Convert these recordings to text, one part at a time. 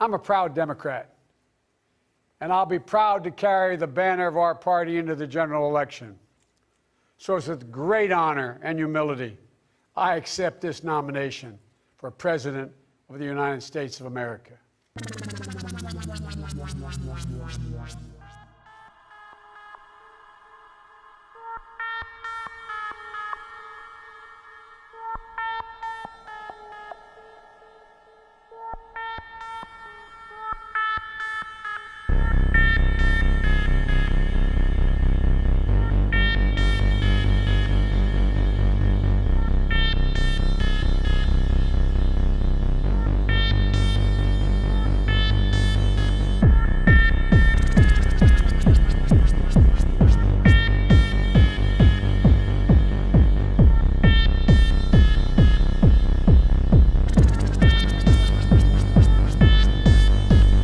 I'm a proud Democrat, and I'll be proud to carry the banner of our party into the general election. So it's with great honor and humility I accept this nomination for President of the United States of America.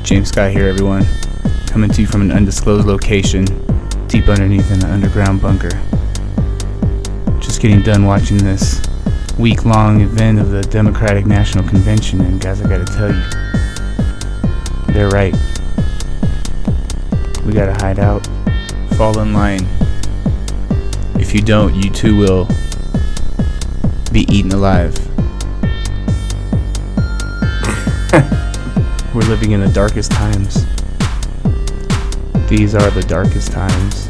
James Scott here, everyone. Coming to you from an undisclosed location, deep underneath an underground bunker. Just getting done watching this week-long event of the Democratic National Convention, and guys, I gotta tell you, they're right. We gotta hide out, fall in line. If you don't, you too will be eaten alive. We're living in the darkest times. These are the darkest times.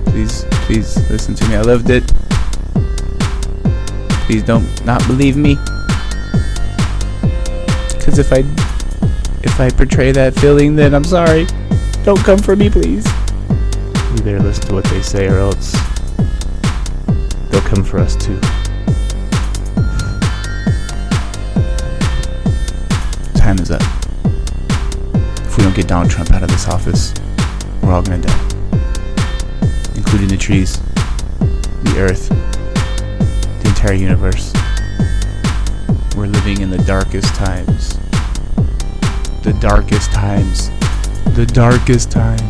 Please listen to me. I loved it. Please don't not believe me. Because if I portray that feeling, then I'm sorry. Don't come for me, please. We better listen to what they say, or else they'll come for us too. Time is up. If we don't get Donald Trump out of this office, we're all gonna die. Including the trees, the earth, the entire universe. We're living in the darkest times. The darkest times. The darkest times.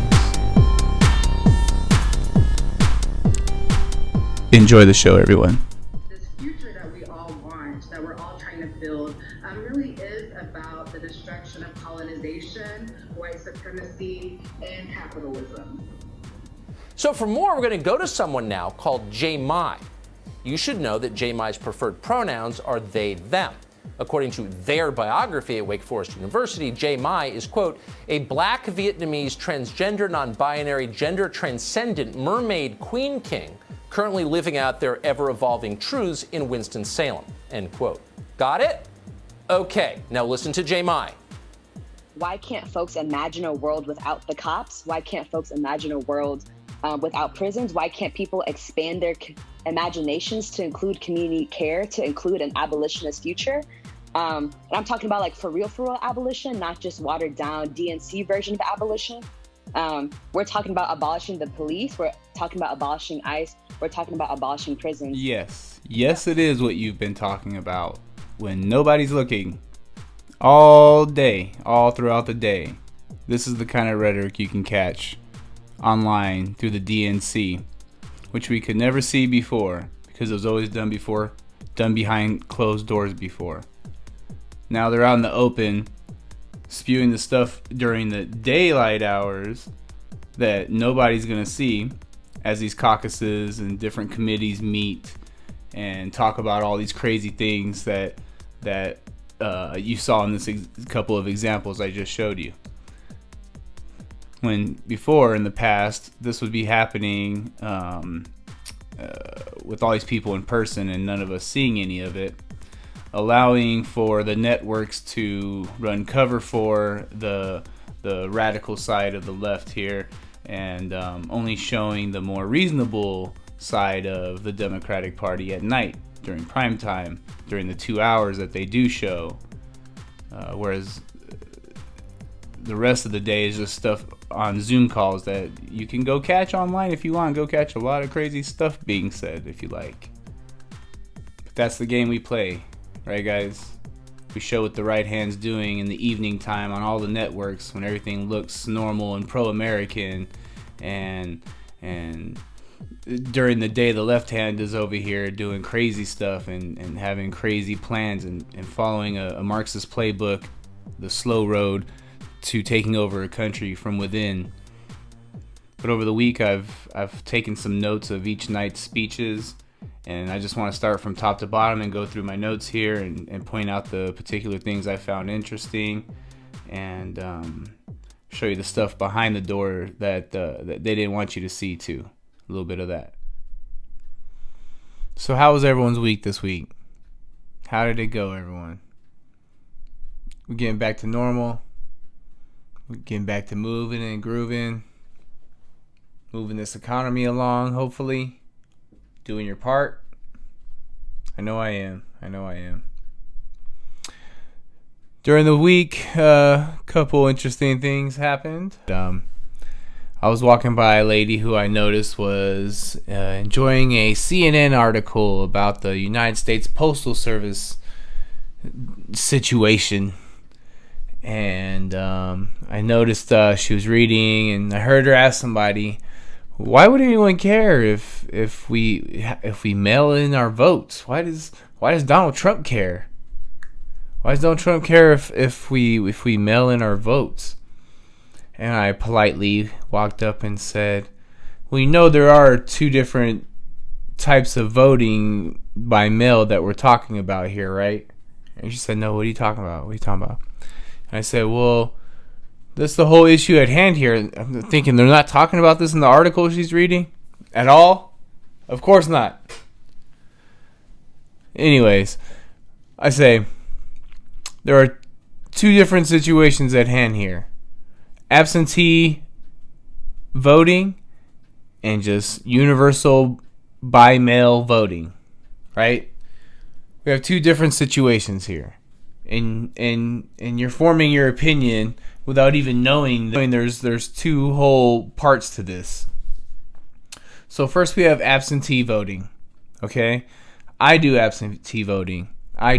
Enjoy the show, everyone. This future that we all want, that we're all trying to build, really is about the destruction of colonization, white supremacy, and capitalism. So for more, we're going to go to someone now called Jay Mai. You should know that Jay Mai's preferred pronouns are they, them. According to their biography at Wake Forest University, Jay Mai is, quote, a black Vietnamese transgender, non-binary, gender transcendent mermaid queen king currently living out their ever-evolving truths in Winston-Salem, end quote. Got it? Okay, now listen to Jay Mai. Why can't folks imagine a world without the cops? Why can't folks imagine a world without prisons? Why can't people expand their imaginations to include community care, to include an abolitionist future? And I'm talking about like for real abolition, not just watered down DNC version of abolition. We're talking about abolishing the police. We're talking about abolishing ICE. We're talking about abolishing prisons. Yes, it is what you've been talking about. When nobody's looking, all day, all throughout the day. This is the kind of rhetoric you can catch online through the DNC, which we could never see before because it was always done behind closed doors before. Now they're out in the open, spewing the stuff during the daylight hours that nobody's gonna see as these caucuses and different committees meet and talk about all these crazy things that you saw in this couple of examples I just showed you. When before in the past, this would be happening with all these people in person and none of us seeing any of it, allowing for the networks to run cover for the radical side of the left here, and only showing the more reasonable side of the Democratic Party at night during prime time, during the 2 hours that they do show, whereas the rest of the day is just stuff on Zoom calls that you can go catch online if you want. Go catch a lot of crazy stuff being said if you like. But that's the game we play, right, guys? We show what the right hand's doing in the evening time on all the networks when everything looks normal and pro-American, and during the day the left hand is over here doing crazy stuff and having crazy plans and following a Marxist playbook the slow road to taking over a country from within. But over the week, I've taken some notes of each night's speeches, and I just want to start from top to bottom and go through my notes here and point out the particular things I found interesting, and show you the stuff behind the door that they didn't want you to see too. A little bit of that. So how was everyone's week this week? How did it go, everyone? We're getting back to normal. We're getting back to moving and grooving. Moving this economy along, hopefully. Doing your part. I know I am. During the week, a couple interesting things happened. I was walking by a lady who I noticed was enjoying a CNN article about the United States Postal Service situation. And I noticed she was reading, and I heard her ask somebody, why would anyone care if we mail in our votes? Why does Donald Trump care? Why does Donald Trump care if we mail in our votes? And I politely walked up and said, well, you know there are two different types of voting by mail that we're talking about here, right? And she said, no, what are you talking about? And I said, well, that's the whole issue at hand here. I'm thinking they're not talking about this in the article she's reading at all? Of course not. Anyways, I say there are two different situations at hand here. Absentee voting and just universal by mail voting, right? We have two different situations here. And you're forming your opinion without even knowing there's two whole parts to this. So first we have absentee voting. Okay? I do absentee voting. A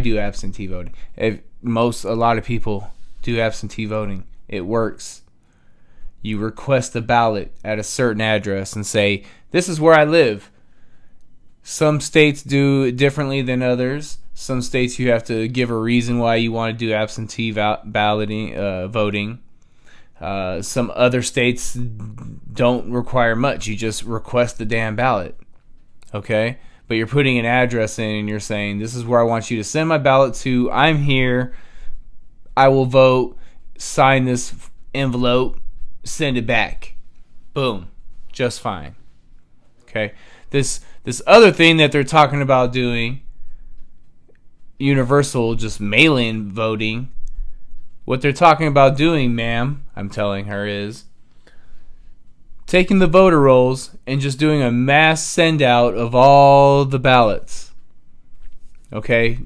lot of people do absentee voting. It works. You request a ballot at a certain address and say, this is where I live. Some states do it differently than others. Some states you have to give a reason why you want to do absentee voting. Some other states don't require much. You just request the damn ballot. Okay? But you're putting an address in and you're saying, this is where I want you to send my ballot to. I'm here. I will vote. Sign this envelope. Send it back. Boom. Just fine. Okay? This other thing that they're talking about doing, universal, just mail-in voting, what they're talking about doing, ma'am, I'm telling her, is taking the voter rolls and just doing a mass send-out of all the ballots. Okay?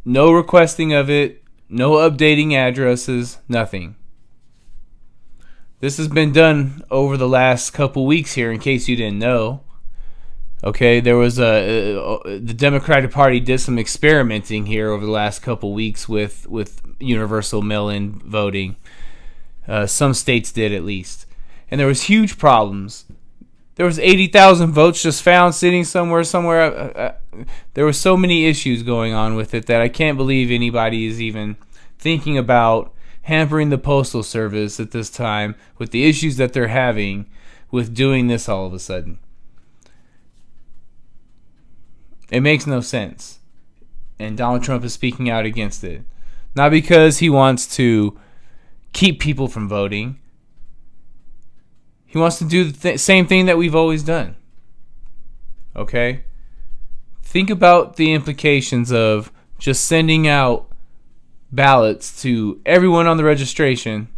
No requesting of it, no updating addresses, nothing. This has been done over the last couple weeks here, in case you didn't know. Okay, there was the Democratic Party did some experimenting here over the last couple weeks with universal mail-in voting. Some states did, at least, and there was huge problems. There was 80,000 votes just found sitting somewhere. There were so many issues going on with it that I can't believe anybody is even thinking about hampering the Postal Service at this time with the issues that they're having with doing this all of a sudden. It makes no sense. And Donald Trump is speaking out against it. Not because he wants to keep people from voting. He wants to do the same thing that we've always done. Okay? Think about the implications of just sending out ballots to everyone on the registration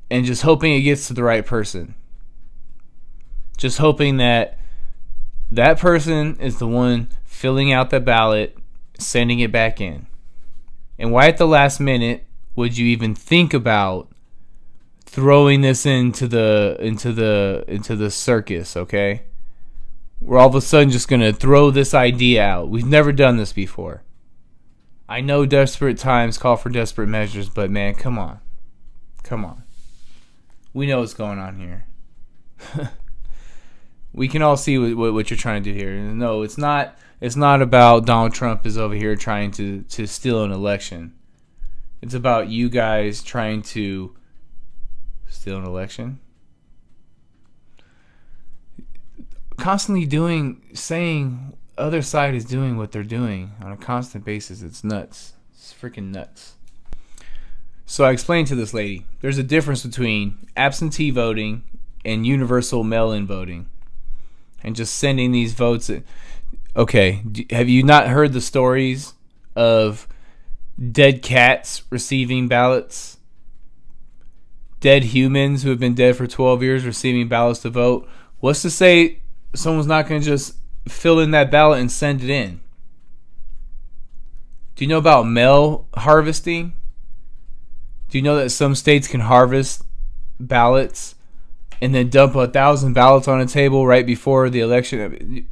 and just hoping it gets to the right person. Just hoping that person is the one filling out the ballot, sending it back in. And why at the last minute would you even think about throwing this into the circus, okay? We're all of a sudden just going to throw this idea out. We've never done this before. I know desperate times call for desperate measures, but man, come on. We know what's going on here. We can all see what you're trying to do here. No, it's not about Donald Trump is over here trying to steal an election. It's about you guys trying to steal an election. Constantly saying other side is doing what they're doing on a constant basis. It's nuts. It's freaking nuts. So I explained to this lady, there's a difference between absentee voting and universal mail-in voting. And just sending these votes. Okay, have you not heard the stories of dead cats receiving ballots? Dead humans who have been dead for 12 years receiving ballots to vote? What's to say someone's not going to just fill in that ballot and send it in? Do you know about mail harvesting? Do you know that some states can harvest ballots and then dump 1,000 ballots on a table right before the election?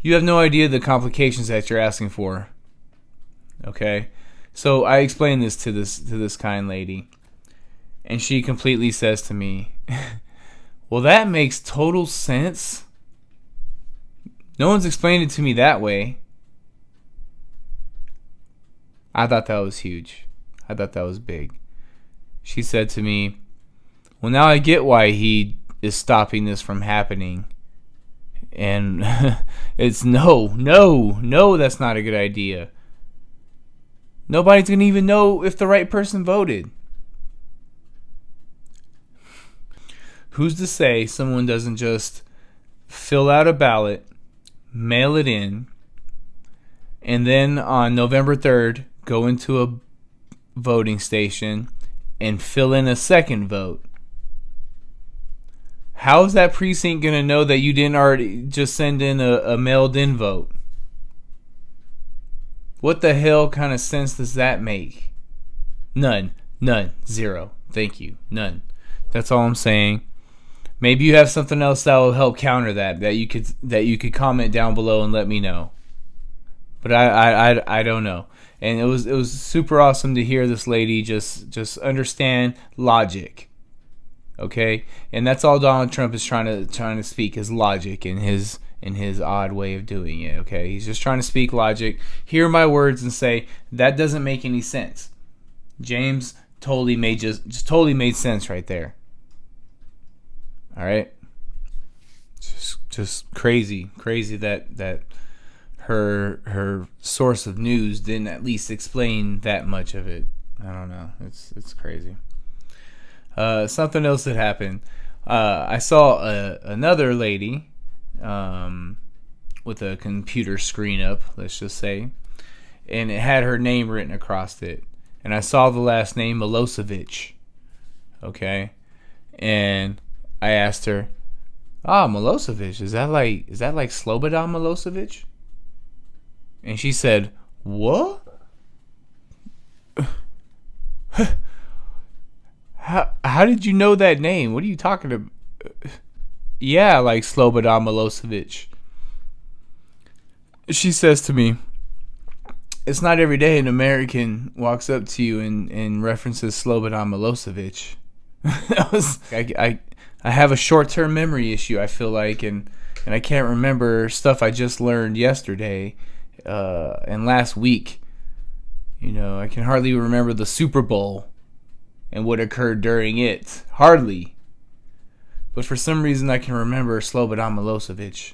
You have no idea the complications that you're asking for. Okay? So I explained this to this kind lady, and she completely says to me, well, that makes total sense. No one's explained it to me that way. I thought that was huge. I thought that was big. She said to me, well, now I get why he is stopping this from happening. And it's no, that's not a good idea. Nobody's going to even know if the right person voted. Who's to say someone doesn't just fill out a ballot, mail it in, and then on November 3rd, go into a voting station and fill in a second vote? How is that precinct going to know that you didn't already just send in a mailed-in vote? What the hell kind of sense does that make? None. Zero. Thank you. None. That's all I'm saying. Maybe you have something else that will help counter that you could comment down below and let me know. But I don't know. And it was super awesome to hear this lady just understand logic. Okay? And that's all Donald Trump is trying to speak is logic in his odd way of doing it. Okay? He's just trying to speak logic, hear my words and say that doesn't make any sense. James totally made sense right there. All right? Just crazy that her source of news didn't at least explain that much of it. I don't know. It's crazy. Something else that happened. I saw another lady with a computer screen up, let's just say, and it had her name written across it. And I saw the last name Milosevic. Okay? And I asked her, Milosevic, is that like Slobodan Milosevic? And she said, what? How did you know that name? What are you talking about? Yeah, like Slobodan Milosevic. She says to me, it's not every day an American walks up to you and references Slobodan Milosevic. I have a short-term memory issue, I feel like, and I can't remember stuff I just learned yesterday and last week. You know, I can hardly remember the Super Bowl and what occurred during it. Hardly. But for some reason I can remember Slobodan Milosevic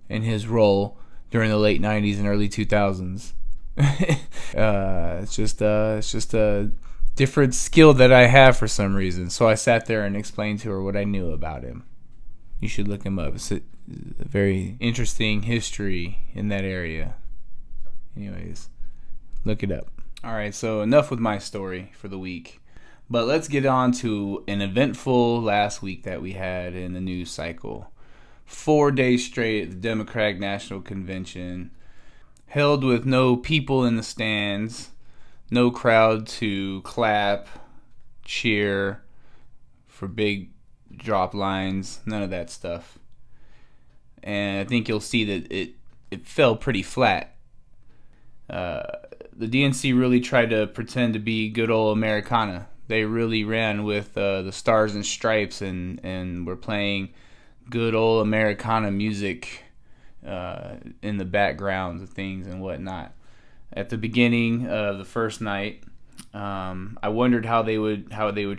and his role during the late 90s and early 2000s. It's just a different skill that I have for some reason. So I sat there and explained to her what I knew about him. You should look him up. It's a very interesting history in that area. Anyways, look it up. Alright, so enough with my story for the week. But let's get on to an eventful last week that we had in the news cycle. 4 days straight at the Democratic National Convention, held with no people in the stands, no crowd to clap, cheer for big drop lines, none of that stuff. And I think you'll see that it fell pretty flat. The DNC really tried to pretend to be good old Americana. They really ran with the stars and stripes and were playing good old Americana music in the background of things and whatnot. At the beginning of the first night, I wondered how they would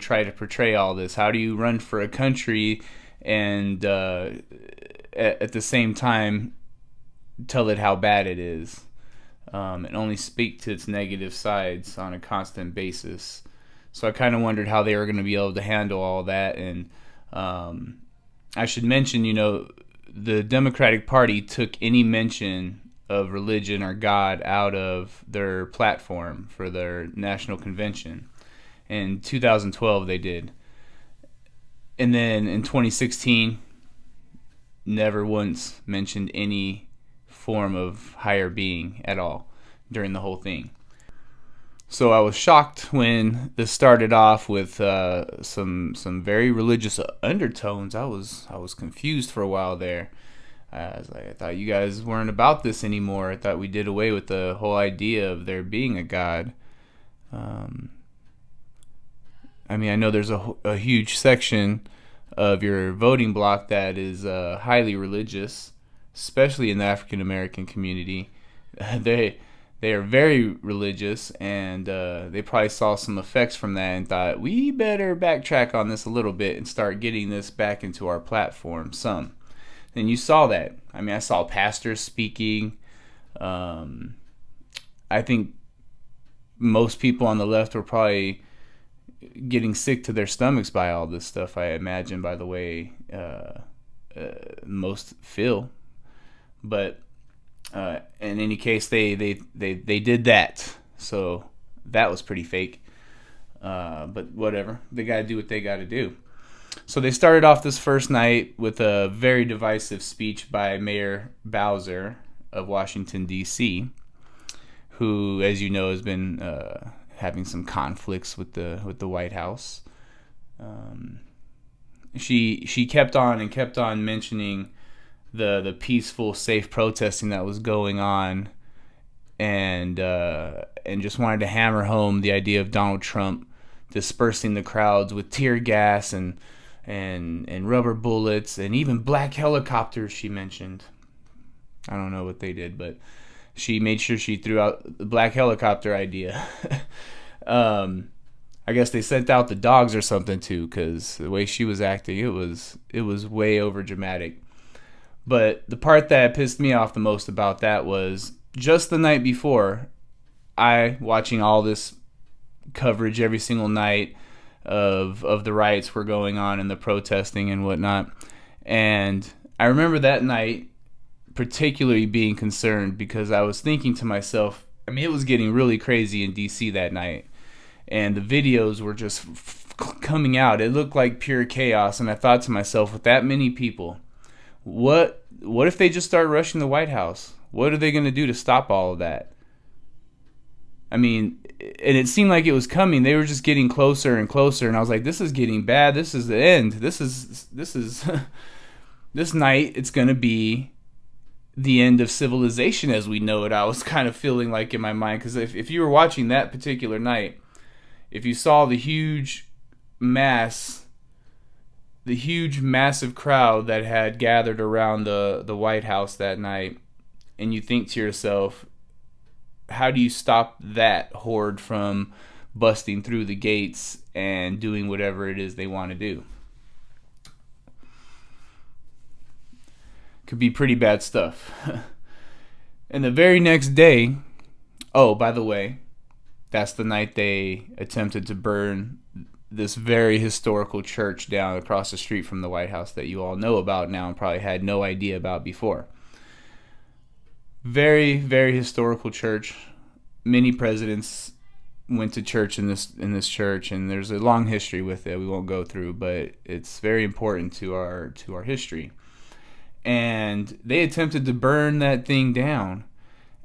try to portray all this. How do you run for a country and at the same time tell it how bad it is, and only speak to its negative sides on a constant basis? So I kind of wondered how they were going to be able to handle all that. And I should mention, the Democratic Party took any mention of religion or God out of their platform for their national convention. In 2012, they did. And then in 2016, never once mentioned any form of higher being at all during the whole thing. So I was shocked when this started off with some very religious undertones. I was confused for a while there. I thought you guys weren't about this anymore. I thought we did away with the whole idea of there being a God. I know there's a huge section of your voting block that is highly religious, especially in the African American community. They are very religious, and they probably saw some effects from that and thought, we better backtrack on this a little bit and start getting this back into our platform some. And you saw that. I saw pastors speaking. I think most people on the left were probably getting sick to their stomachs by all this stuff, I imagine, by the way most feel. But in any case, they did that. So that was pretty fake. But whatever. They got to do what they got to do. So they started off this first night with a very divisive speech by Mayor Bowser of Washington, D.C., who, as you know, has been having some conflicts with the White House. She kept on mentioning the peaceful, safe protesting that was going on, and just wanted to hammer home the idea of Donald Trump dispersing the crowds with tear gas and rubber bullets and even black helicopters. She mentioned, I don't know what they did, but she made sure she threw out the black helicopter idea. I guess they sent out the dogs or something too, because the way she was acting, it was way over dramatic. But the part that pissed me off the most about that was just the night before, watching all this coverage every single night of the riots were going on and the protesting and whatnot. And I remember that night particularly being concerned because I was thinking to myself, it was getting really crazy in DC that night. And the videos were just coming out. It looked like pure chaos. And I thought to myself, with that many people, what if they just start rushing the White House? What are they going to do to stop all of that? And it seemed like it was coming. They were just getting closer and closer, and I was like, this is getting bad. This is the end. This is this night, it's going to be the end of civilization as we know it. I was kind of feeling like in my mind, because if you were watching that particular night, if you saw the huge massive crowd that had gathered around the White House that night, and you think to yourself, how do you stop that horde from busting through the gates and doing whatever it is they want to do? Could be pretty bad stuff. And the very next day, oh, by the way, that's the night they attempted to burn this very historical church down across the street from the White House that you all know about now and probably had no idea about before. Very, very historical church. Many presidents went to church in this church, and there's a long history with it we won't go through, but it's very important to our history. And they attempted to burn that thing down,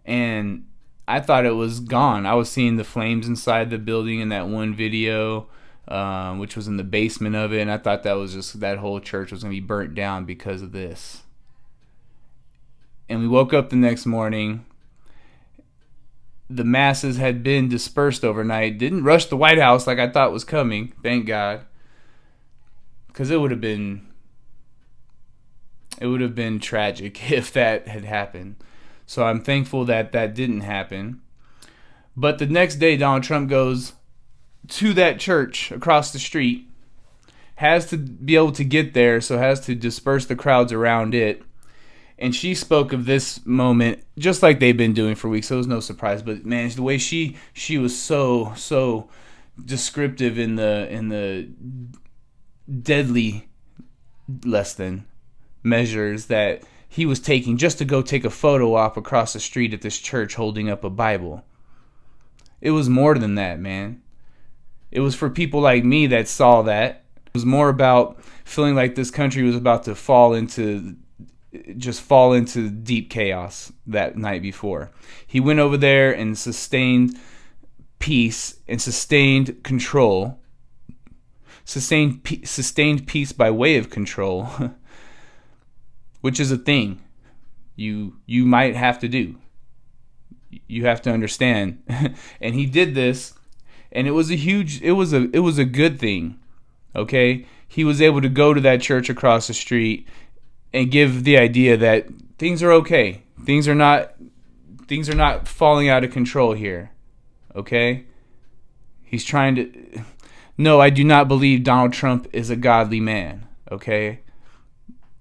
and I thought it was gone. I was seeing the flames inside the building in that one video, which was in the basement of it, and I thought that whole church was going to be burnt down because of this. And we woke up the next morning. The masses had been dispersed overnight. Didn't rush the White House like I thought was coming, thank God. Because it would have been tragic if that had happened. So I'm thankful that didn't happen. But the next day, Donald Trump goes, to that church across the street, has to be able to get there, so has to disperse the crowds around it. And she spoke of this moment just like they've been doing for weeks, so it was no surprise. But man, the way she was so descriptive in the deadly less than measures that he was taking just to go take a photo op across the street at this church holding up a Bible. It was more than that, man. It was for people like me that saw that. It was more about feeling like this country was about to fall into deep chaos that night before. He went over there and sustained peace and sustained control. Sustained peace by way of control, which is a thing you might have to do. You have to understand. And he did this, and it was a good thing. Okay? He was able to go to that church across the street and give the idea that things are okay. Things are not falling out of control here. Okay? He's trying to... No, I do not believe Donald Trump is a godly man. Okay?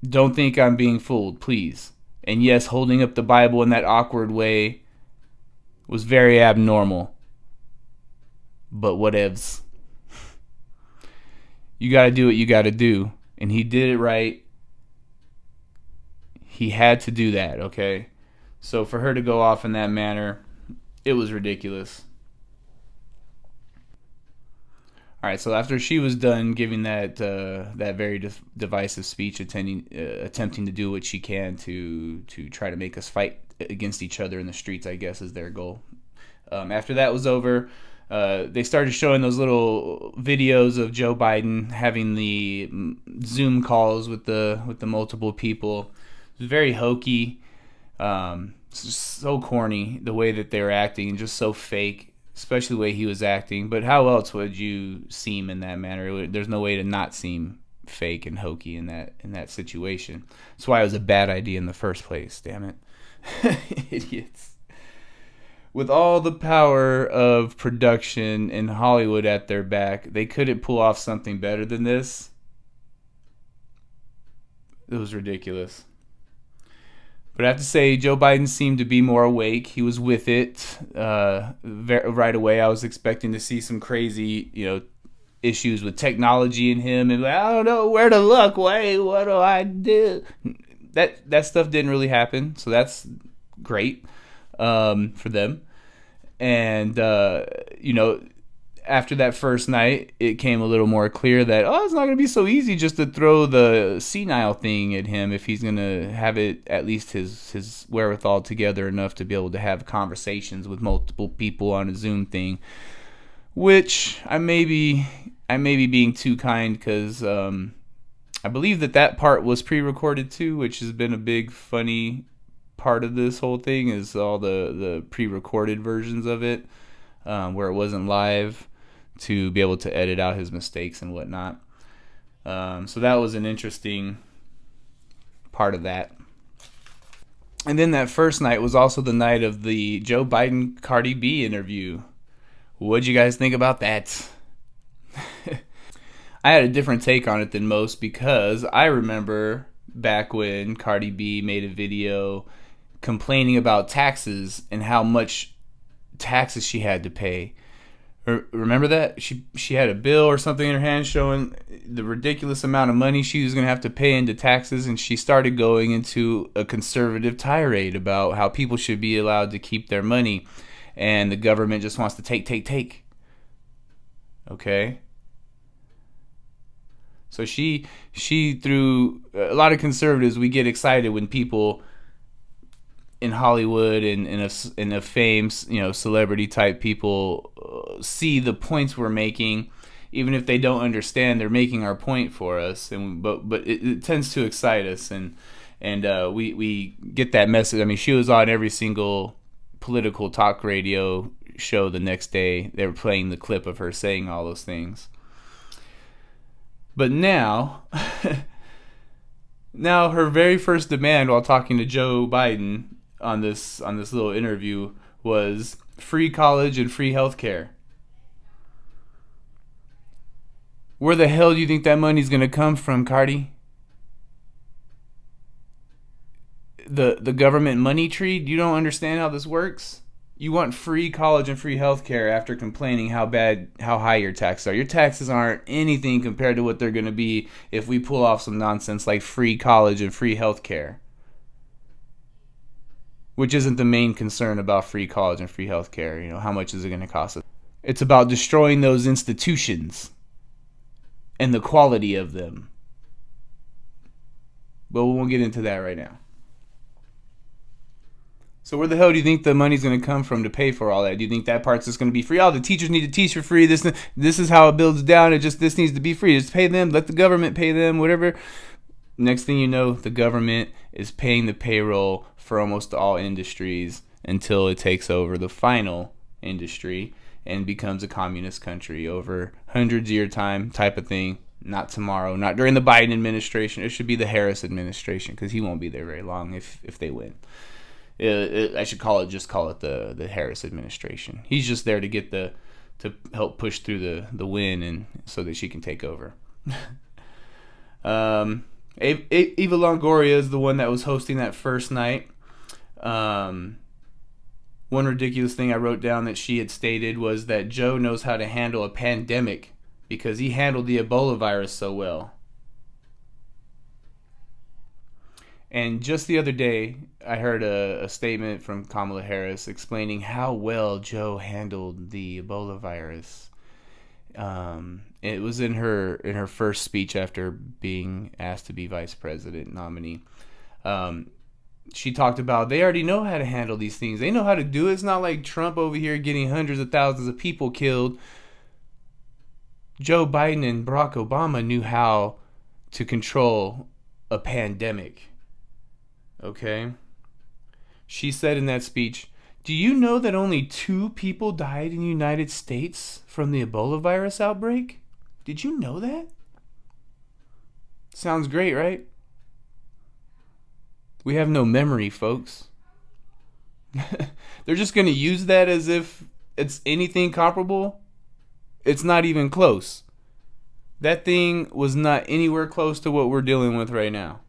Don't think I'm being fooled, please. And yes, holding up the Bible in that awkward way was very abnormal. But whatevs. You gotta do what you gotta do. And he did it right. He had to do that, okay? So for her to go off in that manner, it was ridiculous. All right, so after she was done giving that very divisive speech, attempting to do what she can to try to make us fight against each other in the streets, I guess is their goal. After that was over, they started showing those little videos of Joe Biden having the Zoom calls with the multiple people. It was very hokey, so corny the way that they were acting, and just so fake. Especially the way he was acting. But how else would you seem in that manner? There's no way to not seem fake and hokey in that situation. That's why it was a bad idea in the first place, damn it. Idiots. With all the power of production in Hollywood at their back, they couldn't pull off something better than this. It was ridiculous. But I have to say, Joe Biden seemed to be more awake. He was with it right away. I was expecting to see some crazy, issues with technology in him, and I don't know where to look. Wait, what do I do? That stuff didn't really happen, so that's great for them. And after that first night, it came a little more clear that, it's not going to be so easy just to throw the senile thing at him if he's going to have it, at least his wherewithal together enough to be able to have conversations with multiple people on a Zoom thing, which I may be being too kind, because I believe that part was pre-recorded too, which has been a big funny part of this whole thing, is all the pre-recorded versions of it, where it wasn't live, to be able to edit out his mistakes and whatnot. So that was an interesting part of that. And then that first night was also the night of the Joe Biden Cardi B interview. What'd you guys think about that? I had a different take on it than most, because I remember back when Cardi B made a video complaining about taxes and how much taxes she had to pay. Remember that? She had a bill or something in her hand showing the ridiculous amount of money she was going to have to pay into taxes, and she started going into a conservative tirade about how people should be allowed to keep their money, and the government just wants to take. Okay? So she through a lot of conservatives, we get excited when people in Hollywood and in a fame, celebrity type people see the points we're making, even if they don't understand, they're making our point for us, but it tends to excite us, and we get that message. I mean, she was on every single political talk radio show the next day. They were playing the clip of her saying all those things. But now her very first demand while talking to Joe Biden on this little interview was free college and free health care. Where the hell do you think that money's going to come from, Cardi? The government money tree? You don't understand how this works? You want free college and free healthcare after complaining how high your taxes are. Your taxes aren't anything compared to what they're going to be if we pull off some nonsense like free college and free healthcare. Which isn't the main concern about free college and free healthcare. You know, how much is it going to cost us? It's about destroying those institutions and the quality of them. But we won't get into that right now. So where the hell do you think the money's going to come from to pay for all that? Do you think that part's just going to be free? Oh, the teachers need to teach for free. This is how it builds down. This needs to be free. Just pay them. Let the government pay them. Whatever. Next thing you know, the government is paying the payroll for almost all industries until it takes over the final industry and becomes a communist country over hundreds of year time type of thing. Not tomorrow. Not during the Biden administration. It should be the Harris administration because he won't be there very long if they win. I should call it the Harris administration. He's just there to help push through the win and so that she can take over. Eva Longoria is the one that was hosting that first night. One ridiculous thing I wrote down that she had stated was that Joe knows how to handle a pandemic because he handled the Ebola virus so well. And just the other day, I heard a statement from Kamala Harris explaining how well Joe handled the Ebola virus. It was in her first speech after being asked to be vice president nominee. She talked about they already know how to handle these things. They know how to do it. It's not like Trump over here getting hundreds of thousands of people killed. Joe Biden and Barack Obama knew how to control a pandemic. Okay? She said in that speech, "Do you know that only 2 people died in the United States from the Ebola virus outbreak? Did you know that?" Sounds great, right? We have no memory, folks. They're just going to use that as if it's anything comparable. It's not even close. That thing was not anywhere close to what we're dealing with right now.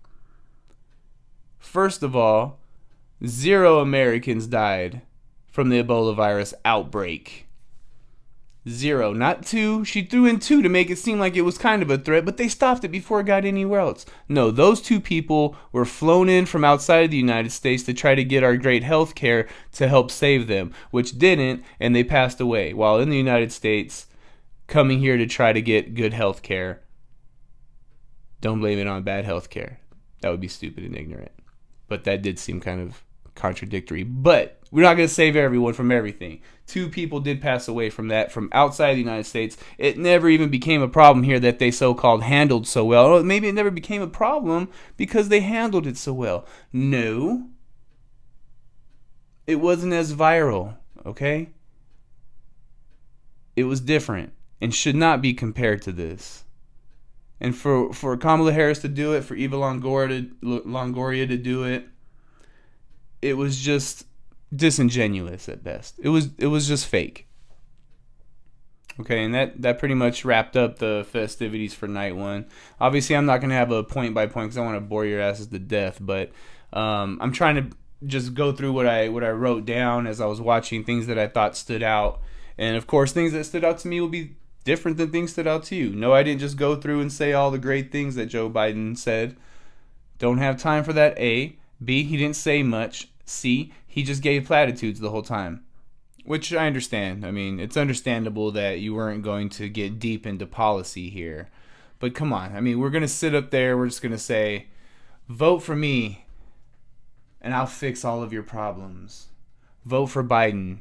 First of all, 0 Americans died from the Ebola virus outbreak. 0, not 2. She threw in 2 to make it seem like it was kind of a threat, but they stopped it before it got anywhere else. No, those 2 people were flown in from outside the United States to try to get our great health care to help save them, which didn't, and they passed away while in the United States coming here to try to get good health care. Don't blame it on bad health care. That would be stupid and ignorant. But that did seem kind of contradictory. But we're not going to save everyone from everything. 2 people did pass away from that from outside the United States. It never even became a problem here that they so-called handled so well. Or maybe it never became a problem because they handled it so well. No. It wasn't as viral, okay? It was different and should not be compared to this. And for Kamala Harris to do it, for Eva Longoria to do it, it was just disingenuous at best. It was just fake. Okay, and that pretty much wrapped up the festivities for night 1. Obviously, I'm not going to have a point by point because I want to bore your asses to death, but I'm trying to just go through what I wrote down as I was watching, things that I thought stood out. And of course, things that stood out to me will be different than things stood out to you. No, I didn't just go through and say all the great things that Joe Biden said. Don't have time for that, A. B, he didn't say much. C, he just gave platitudes the whole time. Which I understand. I mean, it's understandable that you weren't going to get deep into policy here. But come on. I mean, we're going to sit up there. We're just going to say, vote for me, and I'll fix all of your problems. Vote for Biden,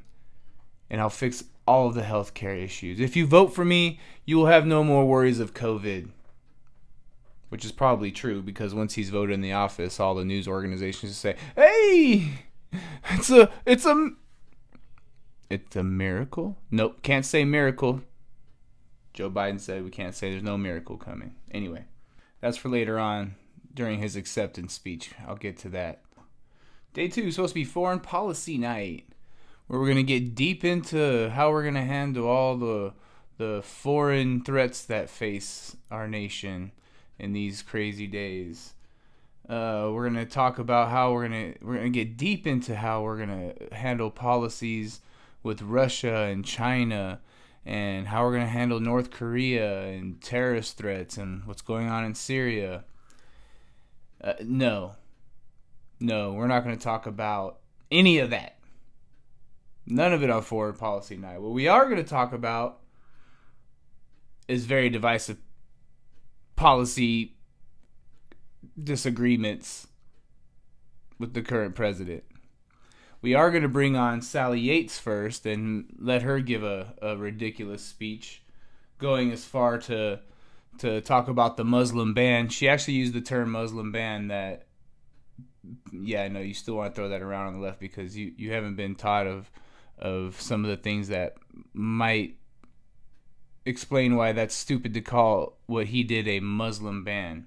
and I'll fix all of the healthcare issues. If you vote for me, you will have no more worries of COVID. Which is probably true because once he's voted in the office, all the news organizations say, "Hey, it's a miracle." Nope, can't say miracle. Joe Biden said we can't say there's no miracle coming. Anyway, that's for later on during his acceptance speech. I'll get to that. Day 2 is supposed to be foreign policy night, where we're going to get deep into how we're going to handle all the the foreign threats that face our nation in these crazy days. We're gonna talk about how we're gonna get deep into how we're gonna handle policies with Russia and China, and how we're gonna handle North Korea and terrorist threats and what's going on in Syria. No, we're not gonna talk about any of that. None of it on Foreign Policy Night. What we are gonna talk about is very divisive policy disagreements with the current president. We are going to bring on Sally Yates first and let her give a ridiculous speech, going as far to talk about the Muslim ban. She actually used the term Muslim ban that, yeah, I know you still want to throw that around on the left because you haven't been taught of some of the things that might explain why that's stupid to call what he did a Muslim ban.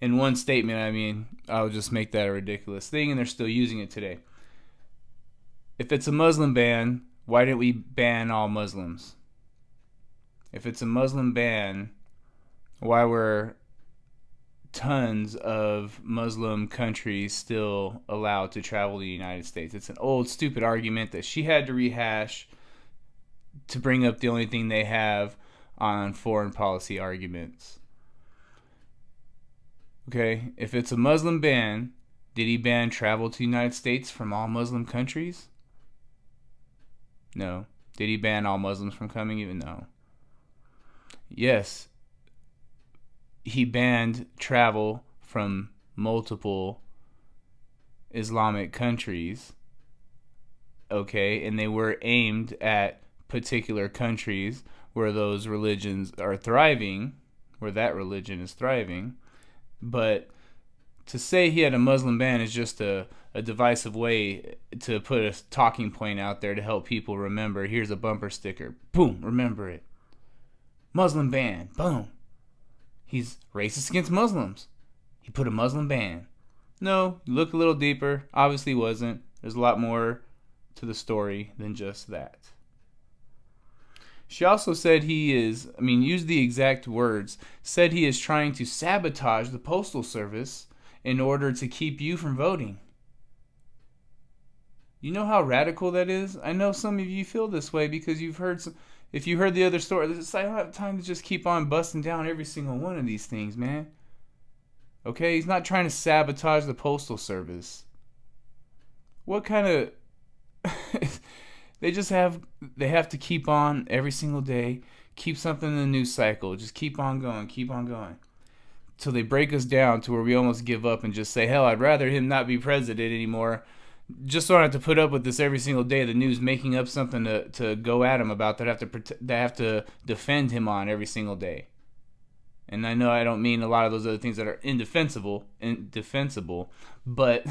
In one statement, I mean, I'll just make that a ridiculous thing, and they're still using it today. If it's a Muslim ban, why didn't we ban all Muslims? If it's a Muslim ban, why were tons of Muslim countries still allowed to travel to the United States? It's an old, stupid argument that she had to rehash to bring up the only thing they have on foreign policy arguments. Okay, if it's a Muslim ban, did he ban travel to the United States from all Muslim countries? No. Did he ban all Muslims from coming? Even no. Yes, he banned travel from multiple Islamic countries. Okay, and they were aimed at particular countries where those religions are thriving, where that religion is thriving. But to say he had a Muslim ban is just a divisive way to put a talking point out there to help people remember. Here's a bumper sticker. Boom, remember it. Muslim ban. Boom. He's racist against Muslims. He put a Muslim ban. No, you look a little deeper. Obviously wasn't. There's a lot more to the story than just that. She also said used the exact words, said he is trying to sabotage the Postal Service in order to keep you from voting. You know how radical that is? I know some of you feel this way because if you heard the other story, I don't have time to just keep on busting down every single one of these things, man. Okay, he's not trying to sabotage the Postal Service. What kind of... They have to keep on every single day, keep something in the news cycle, just keep on going, till they break us down to where we almost give up and just say, hell, I'd rather him not be president anymore, just so I don't have to put up with this every single day, the news making up something to go at him about that have to defend him on every single day. And I know I don't mean a lot of those other things that are indefensible, but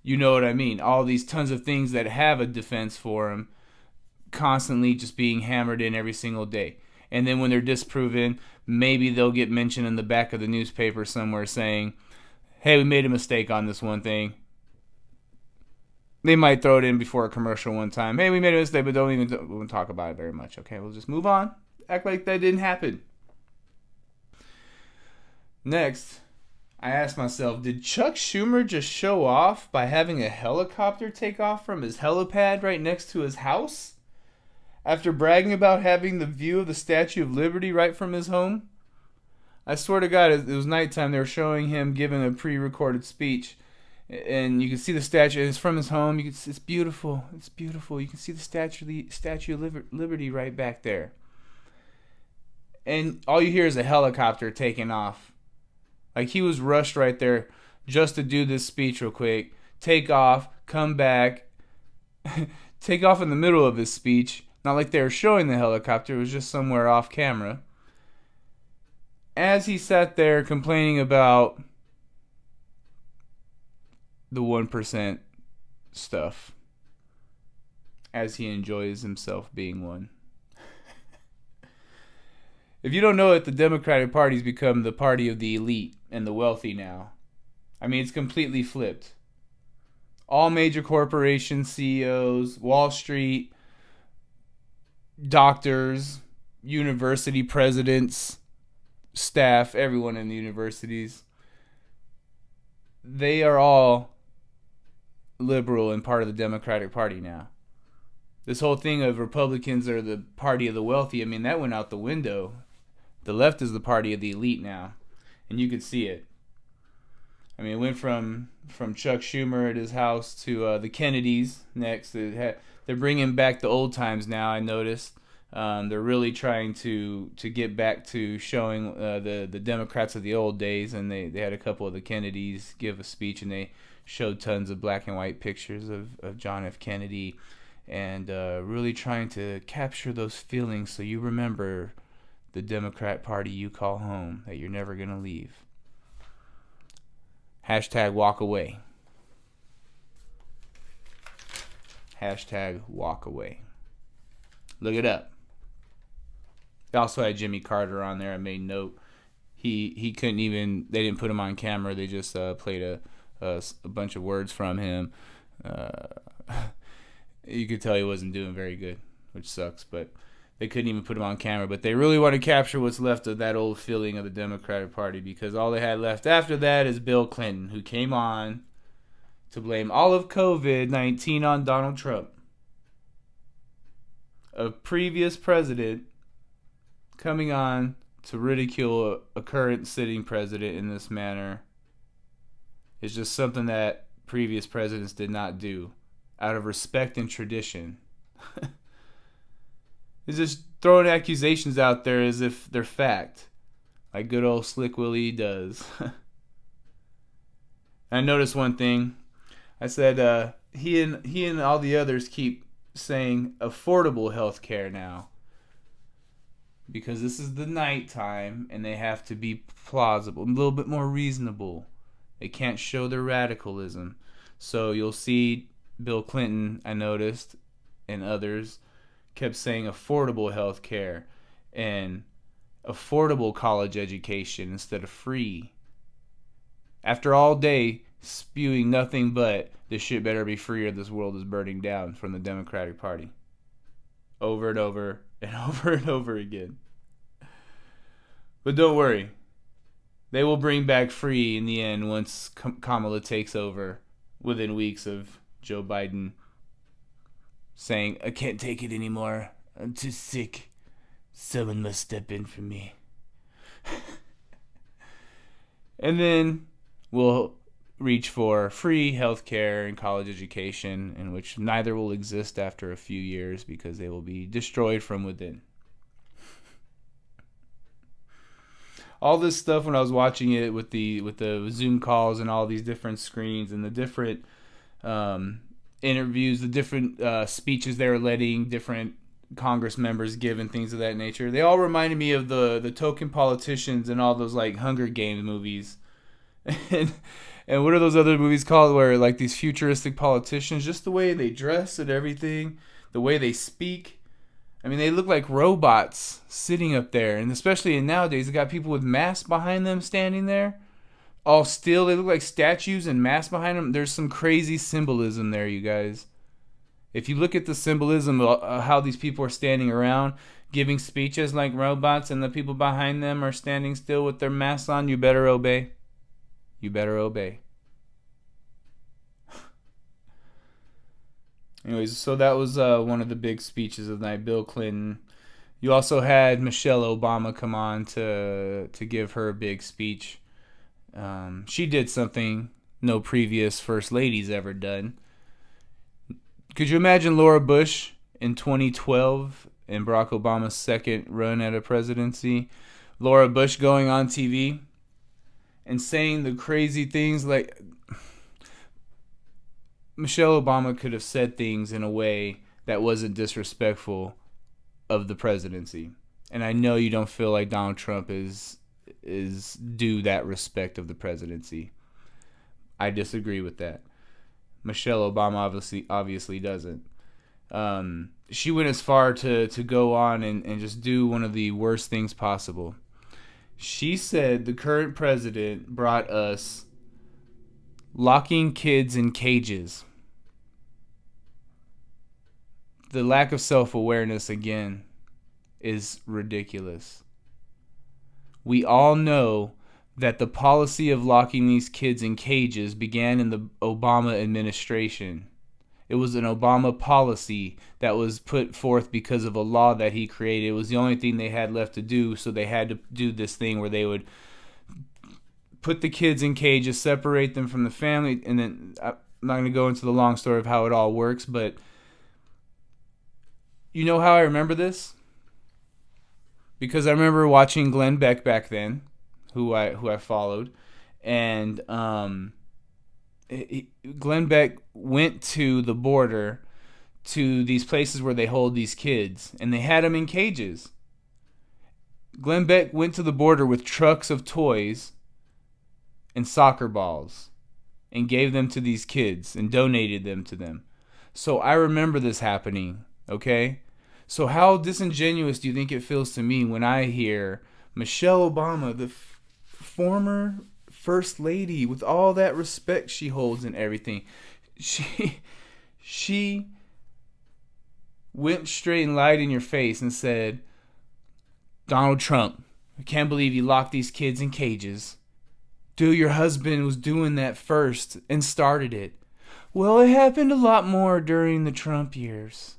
you know what I mean. All these tons of things that have a defense for him constantly just being hammered in every single day. And then when they're disproven, maybe they'll get mentioned in the back of the newspaper somewhere saying, hey, we made a mistake on this one thing. They might throw it in before a commercial one time. Hey, we made a mistake, but we won't talk about it very much. Okay, we'll just move on. Act like that didn't happen. Next, I asked myself, did Chuck Schumer just show off by having a helicopter take off from his helipad right next to his house? After bragging about having the view of the Statue of Liberty right from his home? I swear to God, it was nighttime. They were showing him giving a pre-recorded speech. And you can see the statue. It's from his home. It's beautiful. It's beautiful. You can see the Statue of Liberty right back there. And all you hear is a helicopter taking off. Like he was rushed right there just to do this speech real quick. Take off, come back, take off in the middle of his speech. Not like they were showing the helicopter. It was just somewhere off camera. As he sat there complaining about the 1% stuff. As he enjoys himself being one. If you don't know it, the Democratic Party's become the party of the elite and the wealthy now. I mean, it's completely flipped. All major corporations, CEOs, Wall Street, doctors, university presidents, staff, everyone in the universities, they are all liberal and part of the Democratic Party now. This whole thing of Republicans are the party of the wealthy, I mean, that went out the window. The left is the party of the elite now, and you could see it. I mean, it went from Chuck Schumer at his house to the Kennedys next. They're bringing back the old times now, I noticed. They're really trying to get back to showing the Democrats of the old days, and they had a couple of the Kennedys give a speech, and they showed tons of black and white pictures of John F. Kennedy, and really trying to capture those feelings so you remember the Democrat Party you call home, that you're never going to leave. Hashtag walk away. Hashtag walk away. Look it up. They also had Jimmy Carter on there. I made note. He couldn't even, they didn't put him on camera. They just played a bunch of words from him. You could tell he wasn't doing very good, which sucks, but they couldn't even put him on camera. But they really want to capture what's left of that old feeling of the Democratic Party, because all they had left after that is Bill Clinton, who came on to blame all of COVID-19 on Donald Trump. A previous president coming on to ridicule a current sitting president in this manner is just something that previous presidents did not do out of respect and tradition. He's just throwing accusations out there as if they're fact, like good old Slick Willie does. I noticed one thing. I said he and all the others keep saying affordable health care now, because this is the nighttime and they have to be plausible, a little bit more reasonable. They can't show their radicalism. So you'll see Bill Clinton, I noticed, and others kept saying affordable health care and affordable college education instead of free. After all day spewing nothing but this shit better be free or this world is burning down from the Democratic Party. Over and over and over and over again. But don't worry. They will bring back free in the end once Kamala takes over, within weeks of Joe Biden saying, I can't take it anymore. I'm too sick. Someone must step in for me. And then we'll reach for free healthcare and college education, in which neither will exist after a few years because they will be destroyed from within. All this stuff, when I was watching it with the Zoom calls and all these different screens and the different interviews, the different speeches they were letting different Congress members give and things of that nature, they all reminded me of the token politicians and all those like Hunger Games movies. And what are those other movies called where like these futuristic politicians, just the way they dress and everything, the way they speak, I mean, they look like robots sitting up there. And especially nowadays, they got people with masks behind them standing there, all still. They look like statues and masks behind them. There's some crazy symbolism there, you guys. If you look at the symbolism of how these people are standing around, giving speeches like robots, and the people behind them are standing still with their masks on, you better obey. You better obey. Anyways, so that was one of the big speeches of the night, Bill Clinton. You also had Michelle Obama come on to give her big speech. She did something no previous first lady's ever done. Could you imagine Laura Bush in 2012 in Barack Obama's second run at a presidency? Laura Bush going on TV and saying the crazy things like... Michelle Obama could have said things in a way that wasn't disrespectful of the presidency. And I know you don't feel like Donald Trump is due that respect of the presidency. I disagree with that. Michelle Obama obviously doesn't. She went as far to go on and just do one of the worst things possible. She said the current president brought us locking kids in cages. The lack of self-awareness again. is ridiculous. We all know that the policy of locking these kids in cages began in the Obama administration. It was an Obama policy that was put forth because of a law that he created. It was the only thing they had left to do, so they had to do this thing where they would put the kids in cages, separate them from the family, and then I'm not going to go into the long story of how it all works, but you know how I remember this? Because I remember watching Glenn Beck back then, who I followed, and Glenn Beck went to the border, to these places where they hold these kids, and they had them in cages. Glenn Beck went to the border with trucks of toys and soccer balls and gave them to these kids and donated them to them. So I remember this happening, okay? So how disingenuous do you think it feels to me when I hear Michelle Obama, the former first lady, with all that respect she holds and everything, she went straight and lied in your face and said, Donald Trump, I can't believe you locked these kids in cages. Dude, your husband was doing that first and started it. Well, it happened a lot more during the Trump years.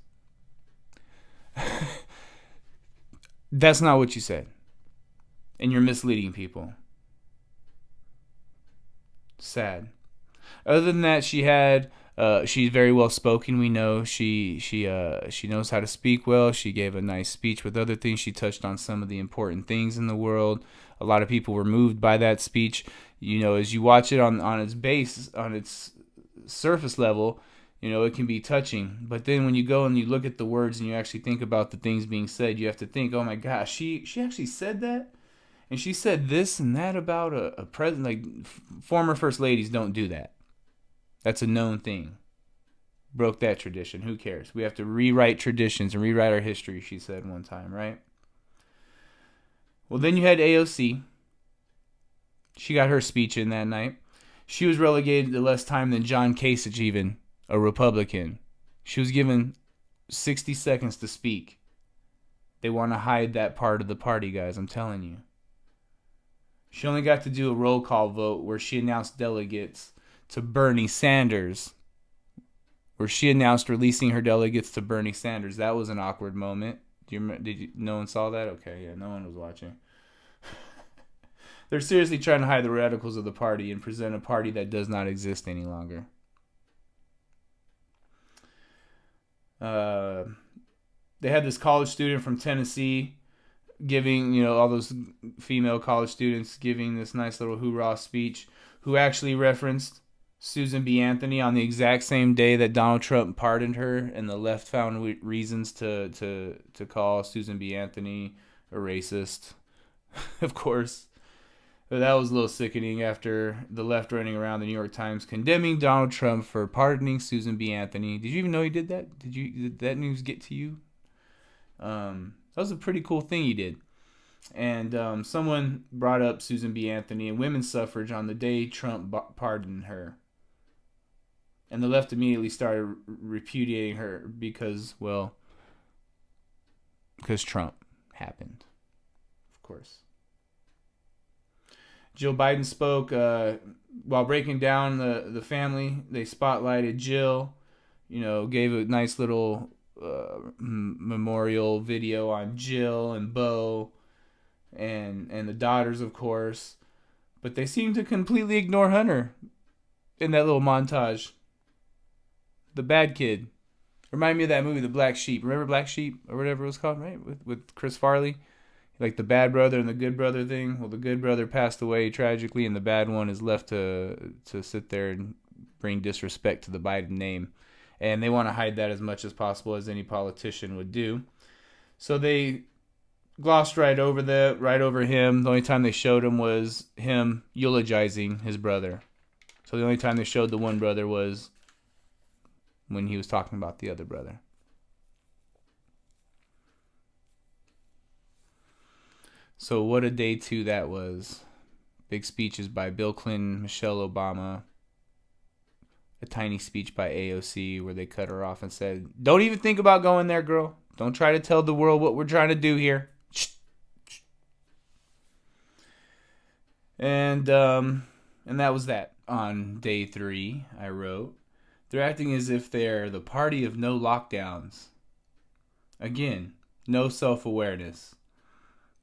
That's not what you said. And you're misleading people. Sad. Other than that, she's very well spoken. We know she knows how to speak well. She gave a nice speech with other things. She touched on some of the important things in the world. A lot of people were moved by that speech. You know, as you watch it on its base, on its surface level, you know, it can be touching. But then when you go and you look at the words and you actually think about the things being said, you have to think, oh my gosh, she actually said that? And she said this and that about a president. Like, former first ladies don't do that. That's a known thing. Broke that tradition. Who cares? We have to rewrite traditions and rewrite our history, she said one time, right? Well, then you had AOC. She got her speech in that night. She was relegated to less time than John Kasich, even, a Republican. She was given 60 seconds to speak. They want to hide that part of the party, guys, I'm telling you. She only got to do a roll call vote where she announced delegates to Bernie Sanders. Where she announced releasing her delegates to Bernie Sanders. That was an awkward moment. No one saw that? Okay, yeah, no one was watching. They're seriously trying to hide the radicals of the party and present a party that does not exist any longer. They had this college student from Tennessee giving, you know, all those female college students giving this nice little hoorah speech, who actually referenced Susan B. Anthony on the exact same day that Donald Trump pardoned her, and the left found reasons to call Susan B. Anthony a racist, of course. But that was a little sickening after the left running around the New York Times condemning Donald Trump for pardoning Susan B. Anthony. Did you even know he did that? Did that news get to you? That was a pretty cool thing he did. And someone brought up Susan B. Anthony and women's suffrage on the day Trump pardoned her. And the left immediately started repudiating her because Trump happened, of course. Jill Biden spoke while breaking down the family. They spotlighted Jill, you know, gave a nice little memorial video on Jill and Beau and the daughters, of course. But they seemed to completely ignore Hunter in that little montage. The bad kid. Remind me of that movie, The Black Sheep. Remember Black Sheep or whatever it was called, right? With Chris Farley. Like the bad brother and the good brother thing. Well, the good brother passed away tragically, and the bad one is left to sit there and bring disrespect to the Biden name. And they want to hide that as much as possible, as any politician would do. So they glossed right over him. The only time they showed him was him eulogizing his brother. So the only time they showed the one brother was when he was talking about the other brother. So what a day two that was. Big speeches by Bill Clinton, Michelle Obama. A tiny speech by AOC where they cut her off and said, "Don't even think about going there, girl. Don't try to tell the world what we're trying to do here. And that was that. On day 3, I wrote, they're acting as if they're the party of no lockdowns. Again, no self-awareness.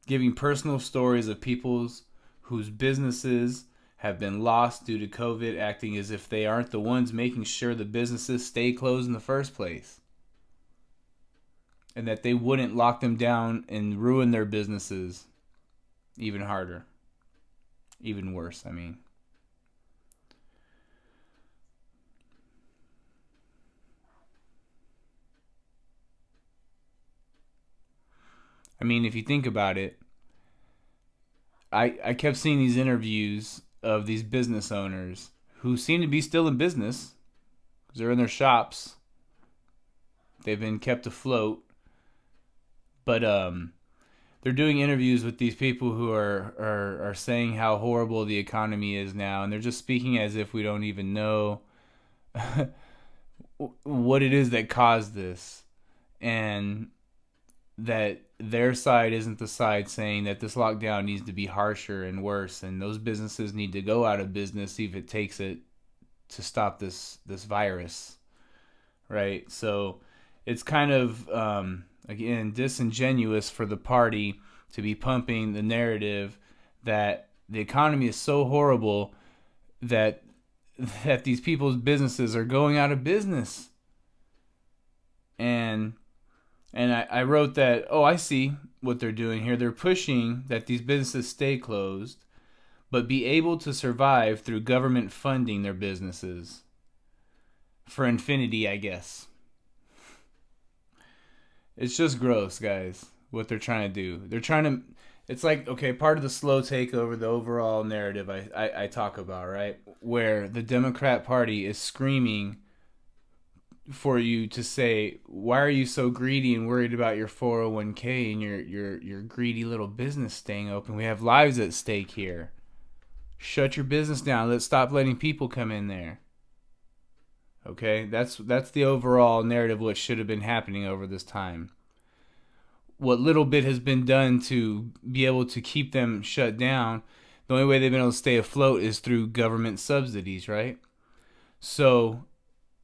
Giving personal stories of people's whose businesses have been lost due to COVID, acting as if they aren't the ones making sure the businesses stay closed in the first place. And that they wouldn't lock them down and ruin their businesses even harder. Even worse, I mean. If you think about it, I kept seeing these interviews of these business owners who seem to be still in business because they're in their shops. They've been kept afloat. But they're doing interviews with these people who are saying how horrible the economy is now, and they're just speaking as if we don't even know what it is that caused this, and that their side isn't the side saying that this lockdown needs to be harsher and worse, and those businesses need to go out of business if it takes it to stop this virus, right? So it's kind of again disingenuous for the party to be pumping the narrative that the economy is so horrible that these people's businesses are going out of business. And I wrote that, I see what they're doing here. They're pushing that these businesses stay closed, but be able to survive through government funding their businesses. For infinity, I guess. It's just gross, guys, what they're trying to do. They're trying to... It's like, okay, part of the slow takeover, the overall narrative I talk about, right? Where the Democrat Party is screaming for you to say, why are you so greedy and worried about your 401k and your greedy little business staying open? We have lives at stake here. Shut your business down. Let's stop letting people come in there. Okay, that's the overall narrative, what should have been happening over this time. What little bit has been done to be able to keep them shut down, the only way they've been able to stay afloat is through government subsidies, right? So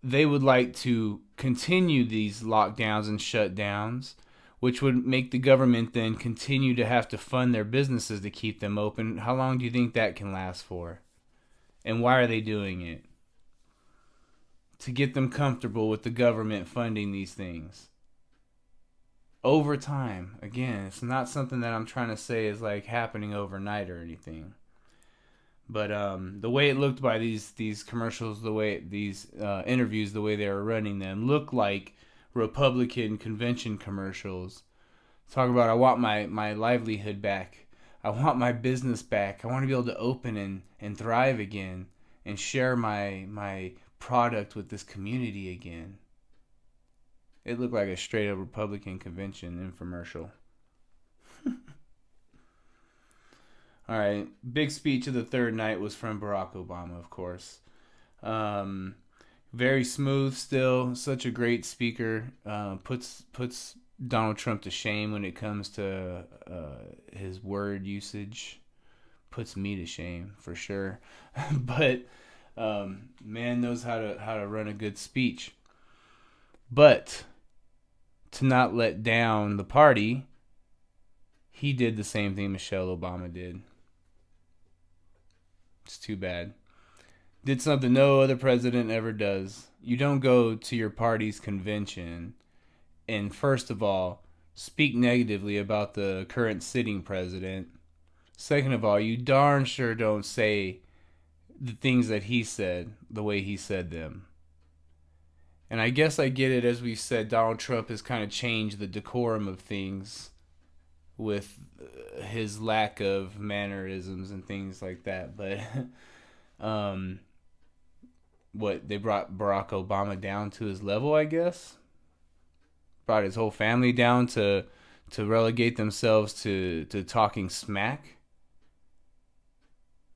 they would like to continue these lockdowns and shutdowns, which would make the government then continue to have to fund their businesses to keep them open. How long do you think that can last for? And why are they doing it? To get them comfortable with the government funding these things. Over time. Again, it's not something that I'm trying to say is like happening overnight or anything. But the way it looked by these commercials, the way these interviews, the way they were running them, looked like Republican convention commercials. Talk about, I want my livelihood back. I want my business back. I want to be able to open and thrive again and share my product with this community again. It looked like a straight up Republican convention infomercial. All right, big speech of the third night was from Barack Obama, of course. Very smooth still, such a great speaker. Puts Donald Trump to shame when it comes to his word usage. Puts me to shame for sure. But man knows how to run a good speech. But to not let down the party, he did the same thing Michelle Obama did. It's too bad. Did something no other president ever does. You don't go to your party's convention and, first of all, speak negatively about the current sitting president. Second of all, you darn sure don't say the things that he said the way he said them. And I guess I get it, as we've said, Donald Trump has kind of changed the decorum of things with his lack of mannerisms and things like that. But what, they brought Barack Obama down to his level, I guess? Brought his whole family down to relegate themselves to talking smack?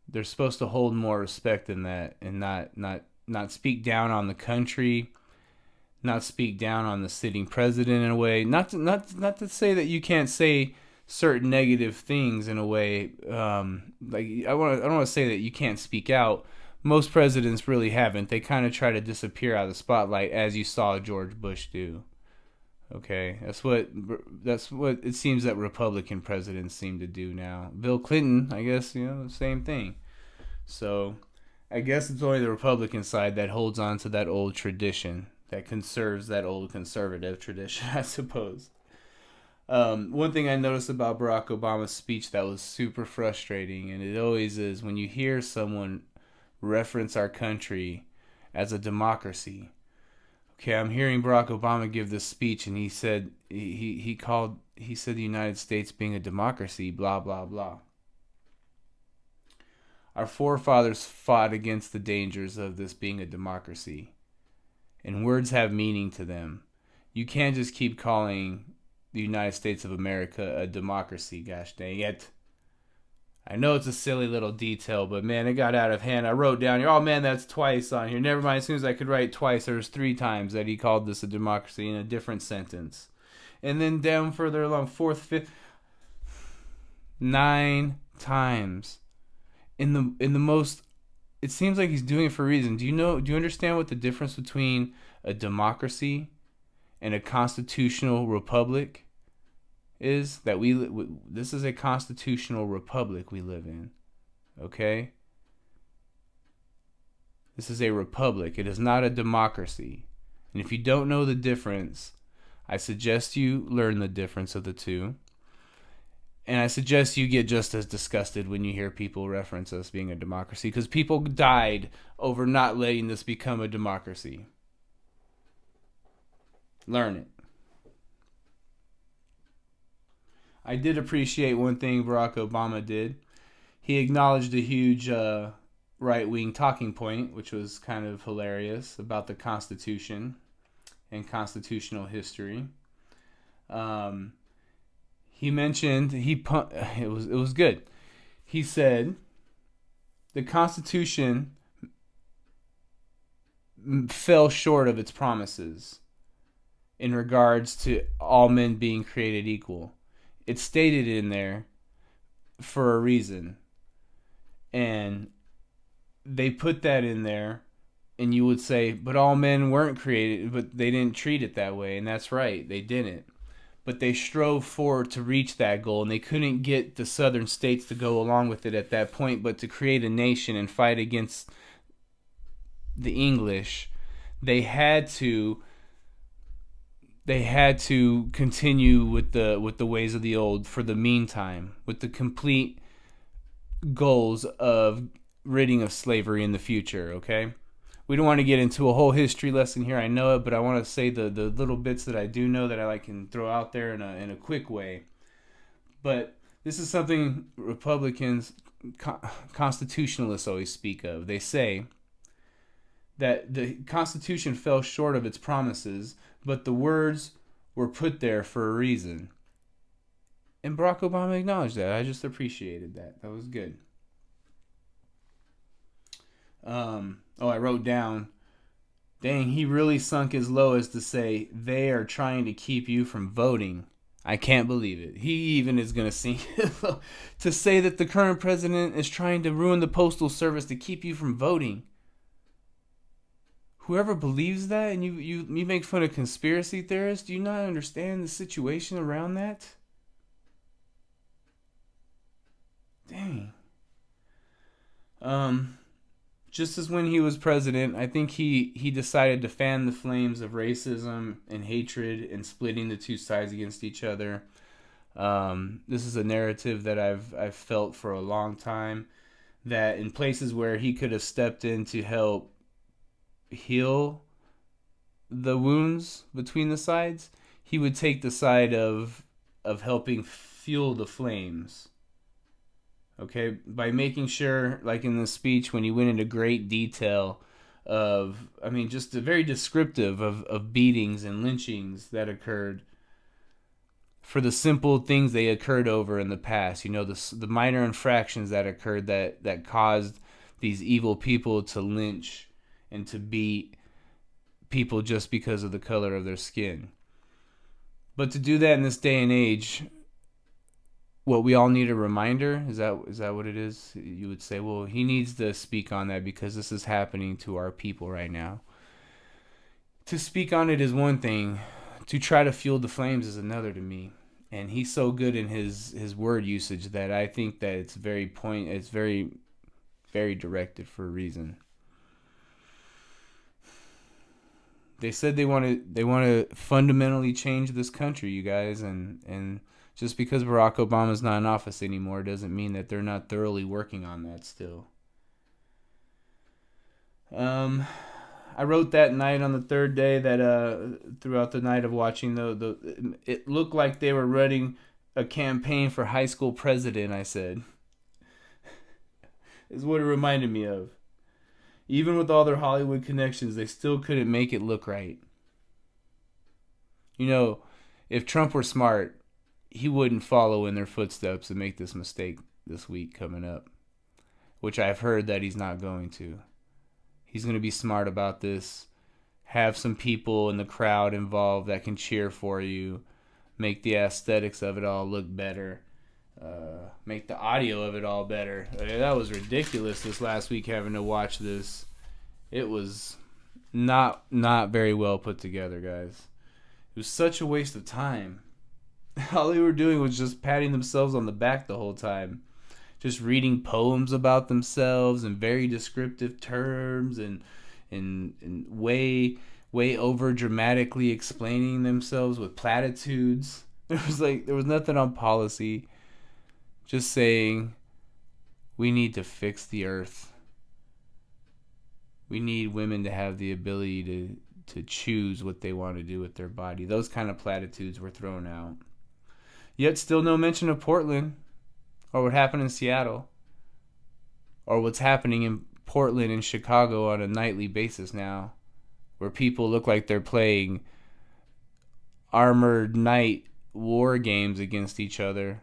They're supposed to hold more respect than that and not speak down on the country, not speak down on the sitting president in a way. Not to say that you can't say certain negative things in a way. Like I don't want to say that you can't speak out. Most presidents really haven't. They kind of try to disappear out of the spotlight, as you saw George Bush do. Okay, that's what it seems that Republican presidents seem to do now. Bill Clinton, I guess, the same thing. So I guess it's only the Republican side that holds on to that old tradition, that conserves that old conservative tradition, I suppose. One thing I noticed about Barack Obama's speech that was super frustrating, and it always is, when you hear someone reference our country as a democracy. Okay, I'm hearing Barack Obama give this speech, and he said he said the United States being a democracy, blah blah blah. Our forefathers fought against the dangers of this being a democracy, and words have meaning to them. You can't just keep calling the United States of America a democracy, gosh dang it. I know it's a silly little detail, but man, it got out of hand. I wrote down here, oh man, that's twice on here. Never mind, as soon as I could write twice, there was 3 times that he called this a democracy in a different sentence. And then down further along, 4th, 5th, 9 times. In the most, it seems like he's doing it for a reason. Do you understand what the difference between a democracy and a constitutional republic is? That this is a constitutional republic we live in. Okay? This is a republic. It is not a democracy. And if you don't know the difference, I suggest you learn the difference of the two. And I suggest you get just as disgusted when you hear people reference us being a democracy, because people died over not letting this become a democracy. Learn it. I did appreciate one thing Barack Obama did. He acknowledged a huge right-wing talking point, which was kind of hilarious, about the Constitution and constitutional history. He mentioned it was good. He said the Constitution fell short of its promises in regards to all men being created equal. It's stated in there for a reason. And they put that in there, and you would say, but all men weren't created, but they didn't treat it that way. And that's right, they didn't. But they strove forward to reach that goal, and they couldn't get the southern states to go along with it at that point, but to create a nation and fight against the English, they had to continue with the ways of the old for the meantime, with the complete goals of ridding of slavery in the future. Okay, we don't want to get into a whole history lesson here, I know it, but I want to say the little bits that I do know that I can throw out there in a quick way. But this is something Republicans, constitutionalists always speak of. They say that the Constitution fell short of its promises, but the words were put there for a reason. And Barack Obama acknowledged that. I just appreciated that. That was good. I wrote down, dang, he really sunk as low as to say, they are trying to keep you from voting. I can't believe it. He even is going to sink low to say that the current president is trying to ruin the Postal Service to keep you from voting. Whoever believes that, and you make fun of conspiracy theorists, do you not understand the situation around that? Dang. Just as when he was president, I think he decided to fan the flames of racism and hatred and splitting the two sides against each other. This is a narrative that I've felt for a long time, that in places where he could have stepped in to help heal the wounds between the sides, he would take the side of helping fuel the flames. Okay, by making sure, like in the speech when he went into great detail of, just very descriptive of beatings and lynchings that occurred for the simple things they occurred over in the past. The minor infractions that occurred that caused these evil people to lynch and to beat people just because of the color of their skin. But to do that in this day and age, what we all need a reminder, is that what it is? You would say, well, he needs to speak on that because this is happening to our people right now. To speak on it is one thing. To try to fuel the flames is another to me. And he's so good in his word usage that I think that it's very very directed for a reason. They said they want to fundamentally change this country, you guys, and just because Barack Obama's not in office anymore doesn't mean that they're not thoroughly working on that still. I wrote that night on the third day that throughout the night of watching it looked like they were running a campaign for high school president, I said. Is what it reminded me of. Even with all their Hollywood connections, they still couldn't make it look right. You know, if Trump were smart, he wouldn't follow in their footsteps and make this mistake this week coming up, which I've heard that he's not going to. He's going to be smart about this, have some people in the crowd involved that can cheer for you, make the aesthetics of it all look better, make the audio of it all better. That was ridiculous this last week having to watch this. It was not very well put together, guys. It was such a waste of time. All they were doing was just patting themselves on the back the whole time. Just reading poems about themselves in very descriptive terms and way over dramatically explaining themselves with platitudes. There was nothing on policy. Just saying we need to fix the earth. We need women to have the ability to choose what they want to do with their body. Those kind of platitudes were thrown out. Yet still no mention of Portland, or what happened in Seattle, or what's happening in Portland and Chicago on a nightly basis now, where people look like they're playing armored knight war games against each other.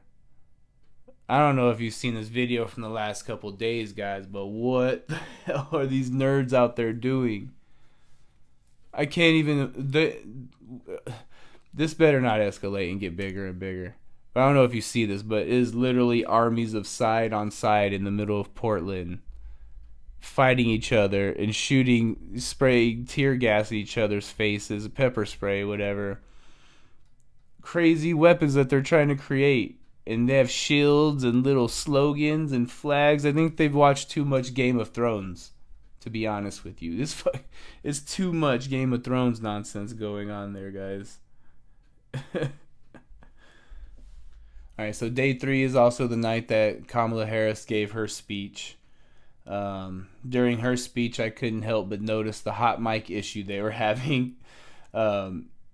I don't know if you've seen this video from the last couple days, guys, but what the hell are these nerds out there doing? I can't even... This better not escalate and get bigger and bigger. I don't know if you see this, but it is literally armies of side on side in the middle of Portland fighting each other and spraying tear gas at each other's faces, pepper spray, whatever. Crazy weapons that they're trying to create. And they have shields and little slogans and flags. I think they've watched too much Game of Thrones, to be honest with you. It's too much Game of Thrones nonsense going on there, guys. Alright, so day 3 is also the night that Kamala Harris gave her speech. During her speech, I couldn't help but notice the hot mic issue they were having.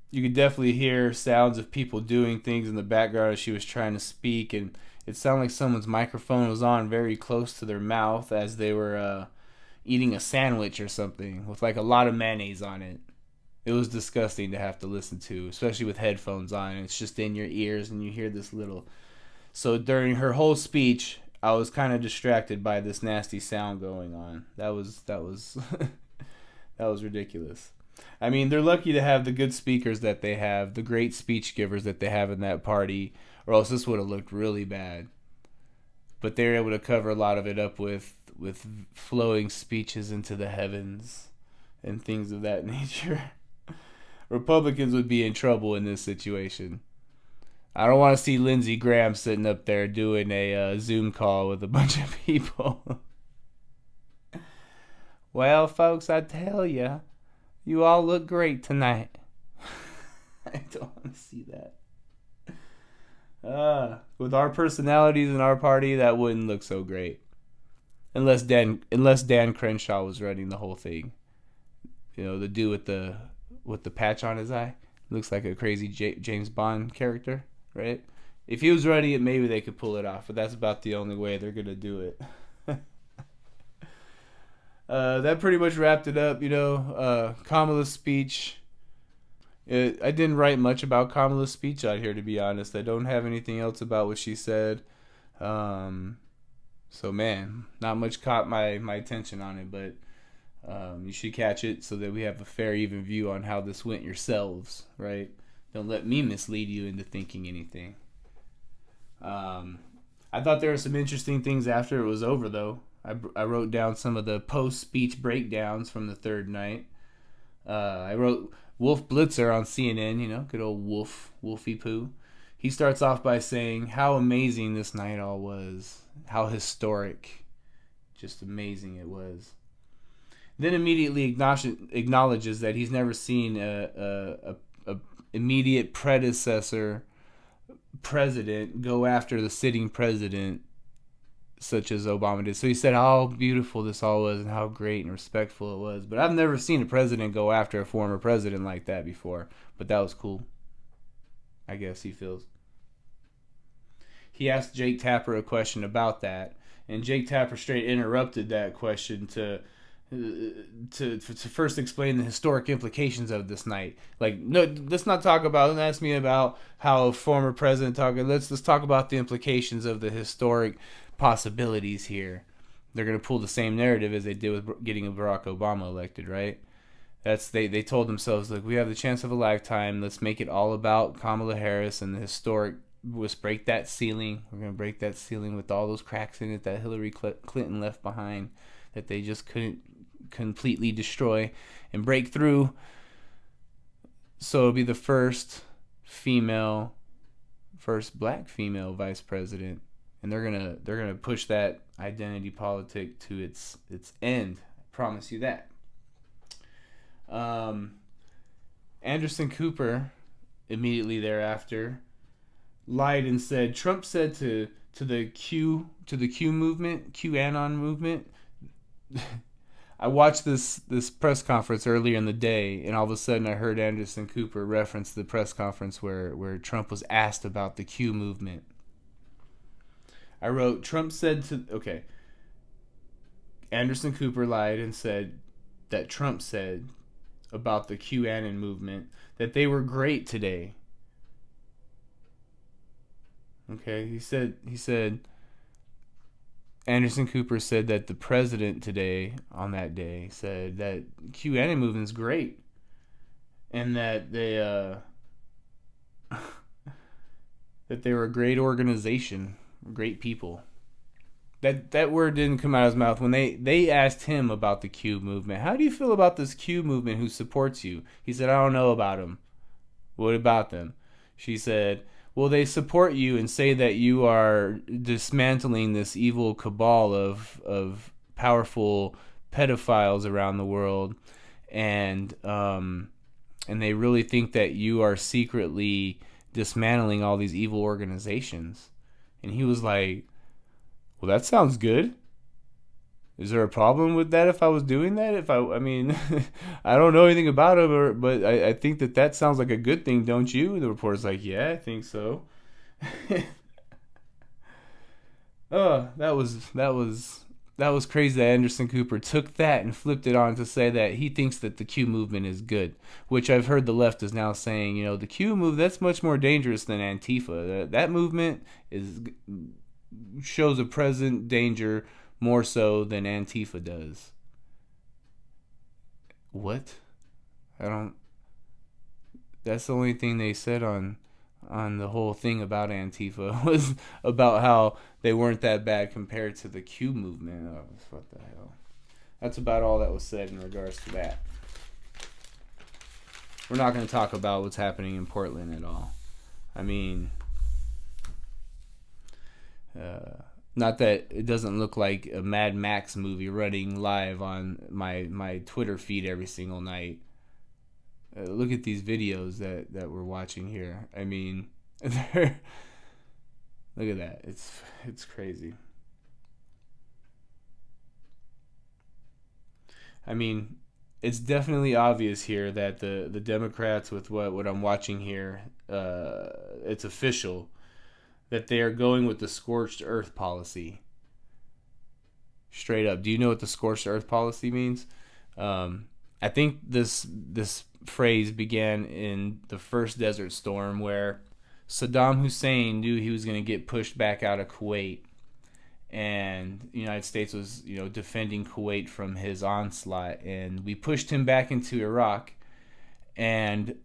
You could definitely hear sounds of people doing things in the background as she was trying to speak, and it sounded like someone's microphone was on very close to their mouth as they were eating a sandwich or something with like a lot of mayonnaise on it. It was disgusting to have to listen to, especially with headphones on. It's just in your ears and you hear this little... So during her whole speech, I was kind of distracted by this nasty sound going on. That was that was ridiculous. I mean, they're lucky to have the good speakers that they have, the great speech givers that they have in that party, or else this would have looked really bad. But they were able to cover a lot of it up with flowing speeches into the heavens and things of that nature. Republicans would be in trouble in this situation. I don't want to see Lindsey Graham sitting up there doing a Zoom call with a bunch of people. Well, folks, I tell you, you all look great tonight. I don't want to see that. With our personalities in our party, that wouldn't look so great. Unless Dan Crenshaw was running the whole thing. You know, the dude with the patch on his eye. Looks like a crazy James Bond character, right? If he was running it, maybe they could pull it off, but that's about the only way they're going to do it. That pretty much wrapped it up, you know. Kamala's speech. I didn't write much about Kamala's speech out here, to be honest. I don't have anything else about what she said. So, man, not much caught my attention on it, but You should catch it so that we have a fair, even view on how this went yourselves, right? Don't let me mislead you into thinking anything. I thought there were some interesting things after it was over, though. I wrote down some of the post-speech breakdowns from the third night. I wrote Wolf Blitzer on CNN, good old Wolfie Poo. He starts off by saying how amazing this night all was, how historic, just amazing it was. Then immediately acknowledges that he's never seen a immediate predecessor president go after the sitting president such as Obama did. So he said how beautiful this all was and how great and respectful it was. But I've never seen a president go after a former president like that before. But that was cool, I guess he feels. He asked Jake Tapper a question about that, and Jake Tapper straight interrupted that question to first explain the historic implications of this night. Like, no, let's not talk about, don't ask me about how a former president talking. Let's talk about the implications of the historic possibilities here. They're going to pull the same narrative as they did with getting Barack Obama elected, right? They told themselves, look, we have the chance of a lifetime. Let's make it all about Kamala Harris and the historic. Let's break that ceiling. We're going to break that ceiling with all those cracks in it that Hillary Clinton left behind, that they just couldn't completely destroy and break through. So it'll be the first black female vice president, and they're gonna push that identity politic to its end. I promise you that. Anderson Cooper immediately thereafter lied and said Trump said to the Q movement, QAnon movement. I watched this press conference earlier in the day, and all of a sudden I heard Anderson Cooper reference the press conference where Trump was asked about the Q movement. I wrote, Trump said to... Okay. Anderson Cooper lied and said that Trump said about the QAnon movement that they were great today. Okay, he said Anderson Cooper said that the president today, on that day, said that QAnon movement's great, and that they that they were a great organization, great people. That word didn't come out of his mouth when they asked him about the Q movement. How do you feel about this Q movement who supports you? He said, I don't know about them. What about them? She said, well, they support you and say that you are dismantling this evil cabal of powerful pedophiles around the world, and they really think that you are secretly dismantling all these evil organizations. And he was like, well, that sounds good. Is there a problem with that if I was doing that? I mean, I don't know anything about it, but I think that sounds like a good thing, don't you? And the reporter's like, yeah, I think so. Oh, that was crazy that Anderson Cooper took that and flipped it on to say that he thinks that the Q movement is good, which I've heard the left is now saying, the Q movement, that's much more dangerous than Antifa. That movement shows a present danger more so than Antifa does. What? That's the only thing they said on the whole thing about Antifa was about how they weren't that bad compared to the Q movement. Oh, what the hell? That's about all that was said in regards to that. We're not going to talk about what's happening in Portland at all. I mean, not that it doesn't look like a Mad Max movie running live on my Twitter feed every single night. Look at these videos that we're watching here. I mean, look at that. It's crazy. I mean, it's definitely obvious here that the Democrats, with what I'm watching here, it's official that they are going with the scorched earth policy. Straight up. Do you know what the scorched earth policy means? I think this phrase began in the first Desert Storm, where Saddam Hussein knew he was going to get pushed back out of Kuwait, and the United States was, defending Kuwait from his onslaught, and we pushed him back into Iraq, and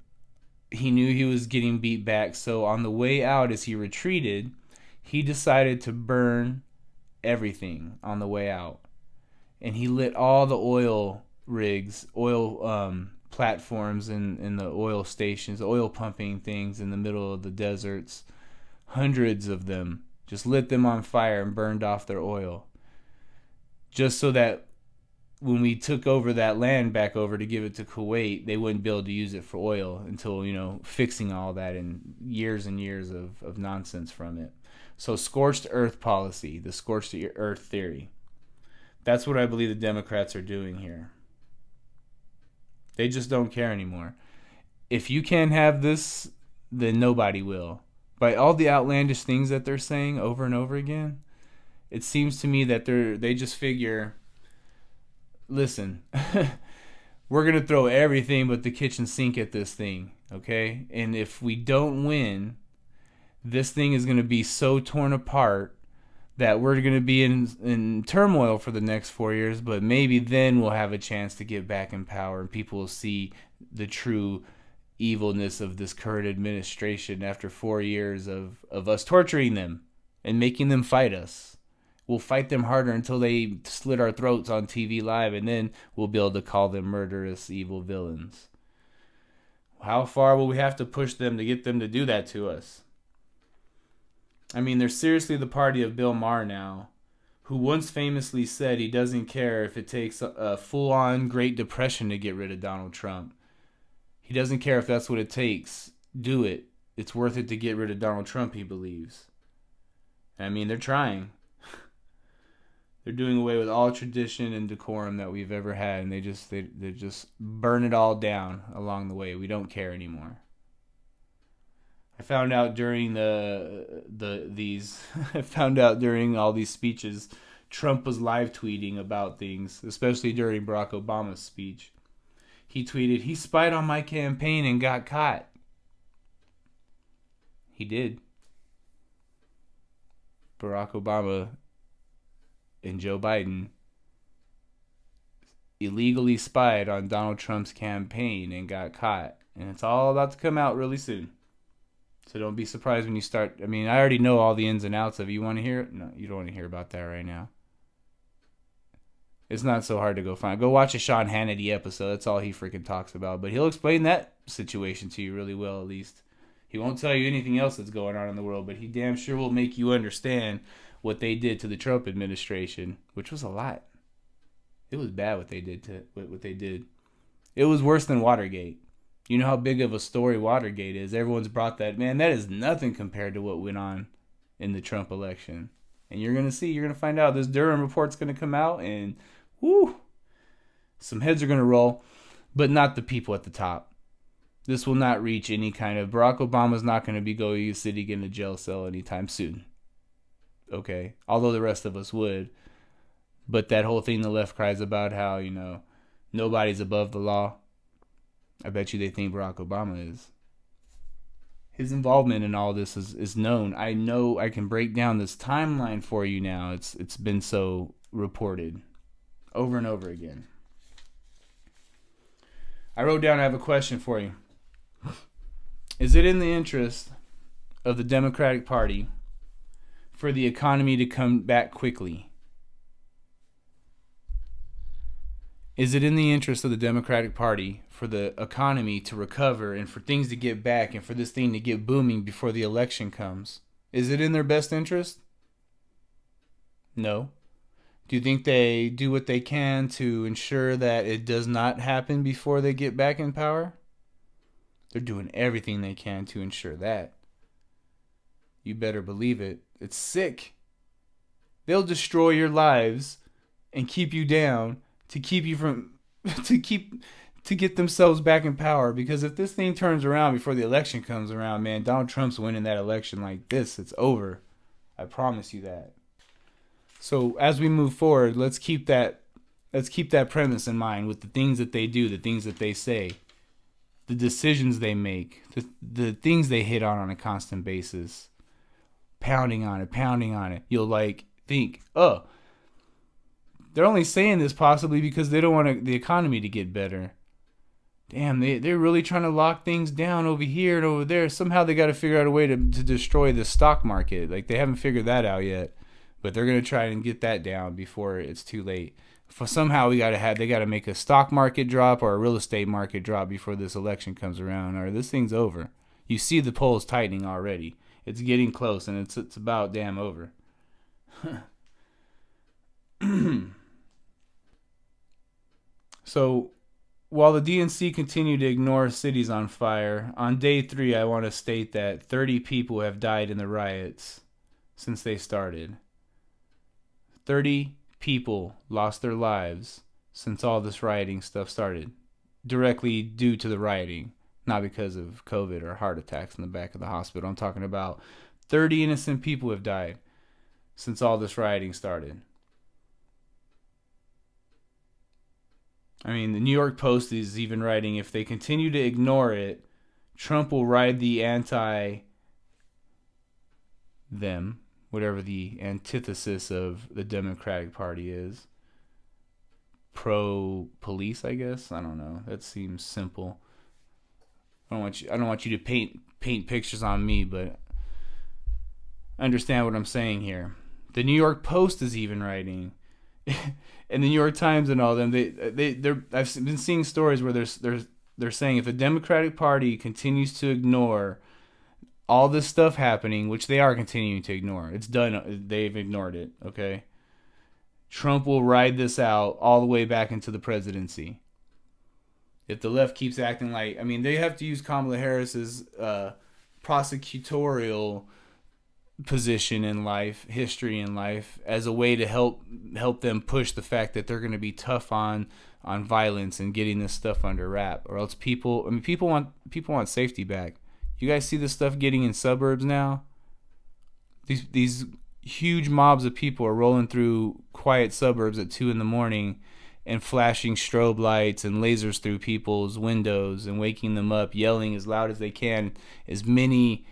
he knew he was getting beat back. So on the way out, as he retreated, he decided to burn everything on the way out, and he lit all the oil rigs, platforms in the oil stations, oil pumping things in the middle of the deserts, hundreds of them, just lit them on fire and burned off their oil, just so that when we took over that land back over to give it to Kuwait, they wouldn't be able to use it for oil until, fixing all that and years of nonsense from it. So scorched earth policy, the scorched earth theory. That's what I believe the Democrats are doing here. They just don't care anymore. If you can't have this, then nobody will. By all the outlandish things that they're saying over and over again, it seems to me that they just figure, listen, we're going to throw everything but the kitchen sink at this thing, okay? And if we don't win, this thing is going to be so torn apart that we're going to be in turmoil for the next 4 years, but maybe then we'll have a chance to get back in power and people will see the true evilness of this current administration after 4 years of us torturing them and making them fight us. We'll fight them harder until they slit our throats on TV live, and then we'll be able to call them murderous, evil villains. How far will we have to push them to get them to do that to us? I mean, they're seriously the party of Bill Maher now, who once famously said he doesn't care if it takes a full-on Great Depression to get rid of Donald Trump. He doesn't care if that's what it takes. Do it. It's worth it to get rid of Donald Trump, he believes. I mean, they're trying. They're doing away with all tradition and decorum that we've ever had, and they just burn it all down along the way. We don't care anymore. I found out during I found out during all these speeches, Trump was live tweeting about things, especially during Barack Obama's speech. He tweeted, "He spied on my campaign and got caught." He did. Barack Obama and Joe Biden illegally spied on Donald Trump's campaign and got caught. And it's all about to come out really soon. So don't be surprised when you start. I mean, I already know all the ins and outs of it. You want to hear it? No, you don't want to hear about that right now. It's not so hard to go find. Go watch a Sean Hannity episode. That's all he freaking talks about. But he'll explain that situation to you really well, at least. He won't tell you anything else that's going on in the world, but he damn sure will make you understand what they did to the Trump administration, which was a lot. It was bad what they did. It was worse than Watergate. You know how big of a story Watergate is. Everyone's brought that. Man, that is nothing compared to what went on in the Trump election. And you're going to find out. This Durham report's going to come out, and whoo, some heads are going to roll, but not the people at the top. This will not reach any kind of... Barack Obama's not going to be sitting in a jail cell anytime soon. Okay? Although the rest of us would. But that whole thing the left cries about how, nobody's above the law. I bet you they think Barack Obama is. His involvement in all this is known. I know I can break down this timeline for you now. It's been so reported over and over again. I wrote down, I have a question for you. Is it in the interest of the Democratic Party for the economy to come back quickly? Is it in the interest of the Democratic Party for the economy to recover and for things to get back and for this thing to get booming before the election comes? Is it in their best interest? No. Do you think they do what they can to ensure that it does not happen before they get back in power? They're doing everything they can to ensure that. You better believe it. It's sick. They'll destroy your lives and keep you down to keep you from to get themselves back in power, because if this thing turns around before the election comes around, man, Donald Trump's winning that election like this. It's over. I promise you that. So as we move forward, let's keep that premise in mind with the things that they do, the things that they say, the decisions they make, the things they hit on a constant basis. Pounding on it. You'll think, oh, they're only saying this possibly because they don't want the economy to get better. Damn, they're really trying to lock things down over here and over there. Somehow they got to figure out a way to destroy the stock market. Like, they haven't figured that out yet. But they're going to try and get that down before it's too late. Somehow they got to make a stock market drop or a real estate market drop before this election comes around, or this thing's over. You see the polls tightening already. It's getting close, and it's about damn over. So, while the DNC continue to ignore cities on fire, on day 3 I want to state that 30 people have died in the riots since they started. 30 people lost their lives since all this rioting stuff started, directly due to the rioting, not because of COVID or heart attacks in the back of the hospital. I'm talking about 30 innocent people have died since all this rioting started. I mean, the New York Post is even writing, if they continue to ignore it, Trump will ride the anti-them, whatever the antithesis of the Democratic Party is. Pro-police, I guess? I don't know. That seems simple. I don't want you to paint pictures on me, but understand what I'm saying here. The New York Post is even writing, and the New York Times and all them. I've been seeing stories where they're saying if the Democratic Party continues to ignore all this stuff happening, which they are continuing to ignore, it's done. They've ignored it. Okay, Trump will ride this out all the way back into the presidency. If the left keeps acting like, I mean, they have to use Kamala Harris's prosecutorial position in life, history in life, as a way to help them push the fact that they're going to be tough on violence and getting this stuff under wrap, or else people want safety back. You guys see this stuff getting in suburbs now? These huge mobs of people are rolling through quiet suburbs at 2 a.m. and flashing strobe lights and lasers through people's windows and waking them up, yelling as loud as they can, as many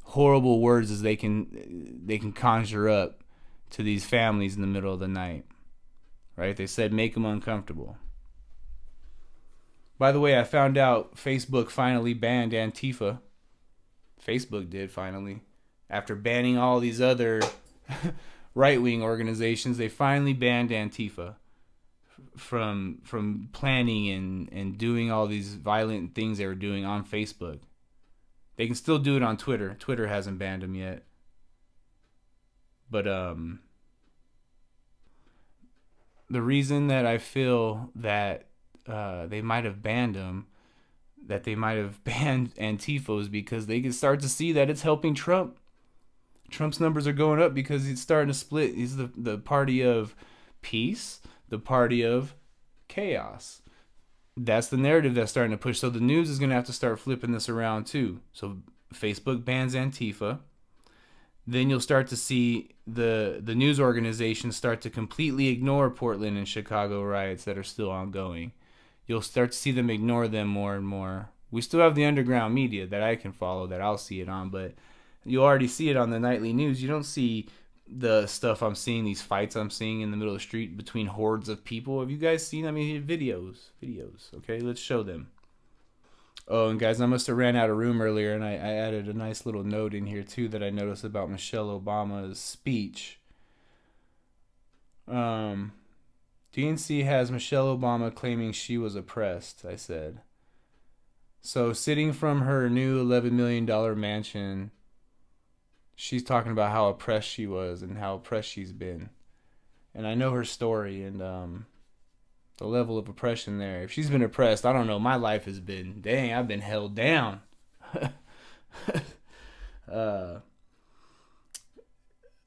horrible words as they can conjure up to these families in the middle of the night. Right? They said make them uncomfortable. By the way, I found out Facebook finally banned Antifa. Facebook did finally. After banning all these other right-wing organizations, they finally banned Antifa from planning and doing all these violent things they were doing on Facebook. They can still do it on Twitter. Twitter hasn't banned them yet. But the reason that I feel that they might have banned them, that they might have banned Antifa, is because they can start to see that it's helping Trump. Trump's numbers are going up because he's starting to split. He's the party of peace, the party of chaos. That's the narrative that's starting to push. So the news is going to have to start flipping this around too. So Facebook bans Antifa. Then you'll start to see the news organizations start to completely ignore Portland and Chicago riots that are still ongoing. You'll start to see them ignore them more and more. We still have the underground media that I can follow, that I'll see it on, but you already see it on the nightly news. You don't see the stuff I'm seeing, these fights I'm seeing in the middle of the street between hordes of people. Have you guys seen, videos, okay? Let's show them. Oh, and guys, I must have ran out of room earlier, and I added a nice little note in here, too, that I noticed about Michelle Obama's speech. DNC has Michelle Obama claiming she was oppressed, I said. So, sitting from her new $11 million mansion, she's talking about how oppressed she was and how oppressed she's been. And I know her story and the level of oppression there. If she's been oppressed, I don't know. My life has been, dang, I've been held down.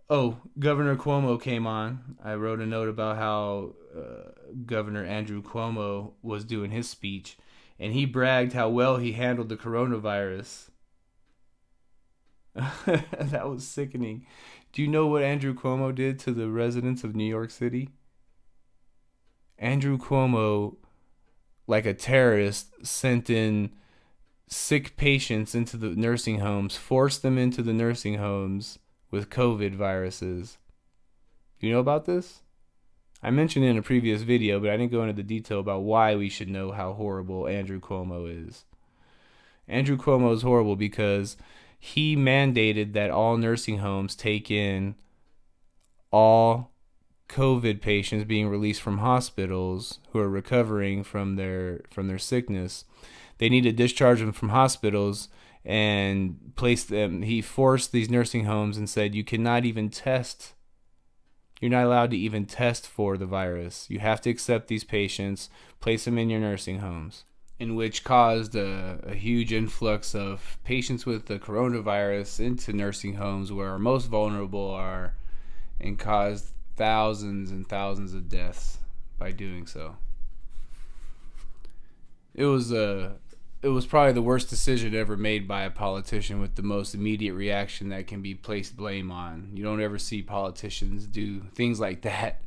Governor Cuomo came on. I wrote a note about how Governor Andrew Cuomo was doing his speech, and he bragged how well he handled the coronavirus. That was sickening. Do you know what Andrew Cuomo did to the residents of New York City? Andrew Cuomo, like a terrorist, sent in sick patients into the nursing homes, forced them into the nursing homes with COVID viruses. You know about this? I mentioned it in a previous video, but I didn't go into the detail about why we should know how horrible Andrew Cuomo is. Andrew Cuomo is horrible because he mandated that all nursing homes take in all COVID patients being released from hospitals who are recovering from their sickness. They need to discharge them from hospitals and place them. He forced these nursing homes and said, you cannot even test. You're not allowed to even test for the virus. You have to accept these patients, place them in your nursing homes, in which caused a huge influx of patients with the coronavirus into nursing homes where our most vulnerable are, and caused thousands and thousands of deaths by doing so. It was probably the worst decision ever made by a politician with the most immediate reaction that can be placed blame on. You don't ever see politicians do things like that.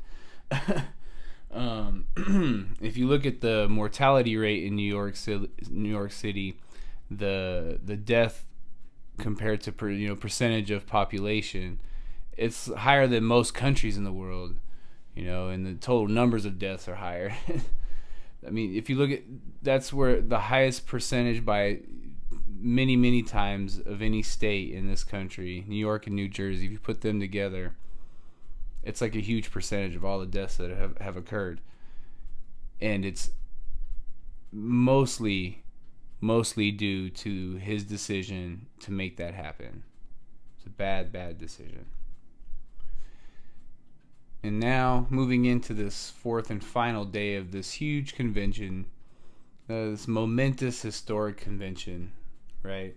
If you look at the mortality rate in New York City, the death compared to percentage of population, it's higher than most countries in the world, and the total numbers of deaths are higher. I mean, if you look at, that's where the highest percentage by many, many times of any state in this country, New York and New Jersey, if you put them together, it's like a huge percentage of all the deaths that have occurred. And it's mostly due to his decision to make that happen. It's a bad decision. And now, moving into this fourth and final day of this huge convention, this momentous historic convention, right?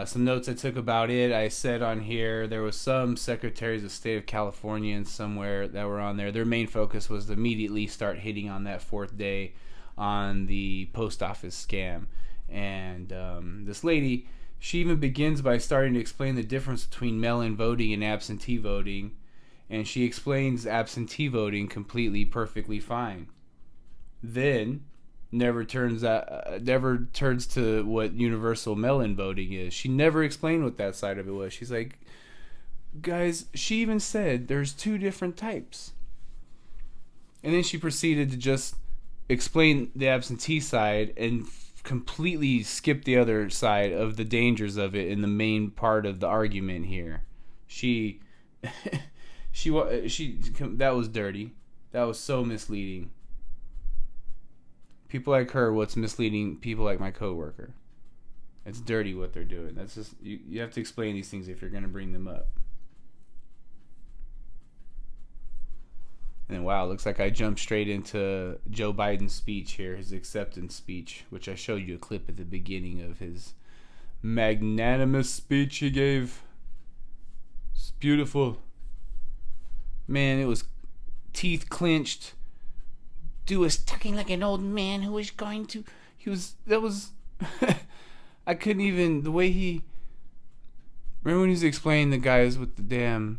Some notes I took about it. I said on here there was some secretaries of state of California and somewhere that were on there. Their main focus was to immediately start hitting on that fourth day on the post office scam. And this lady, she even begins by starting to explain the difference between mail-in voting and absentee voting. And she explains absentee voting completely, perfectly fine. Then never turns to what universal mail-in voting is. She never explained what that side of it was. She's like, guys, she even said there's two different types. And then she proceeded to just explain the absentee side and completely skip the other side of the dangers of it in the main part of the argument here. She that was dirty. That was so misleading. People like her, what's misleading people like my coworker. It's dirty what they're doing. That's just you have to explain these things if you're going to bring them up. And then, wow, looks like I jumped straight into Joe Biden's speech here, his acceptance speech, which I showed you a clip at the beginning of his magnanimous speech he gave. It's beautiful. Man, it was teeth clenched. Dude was talking like an old man who was going to... I couldn't even... The way he... Remember when he was explaining the guys with the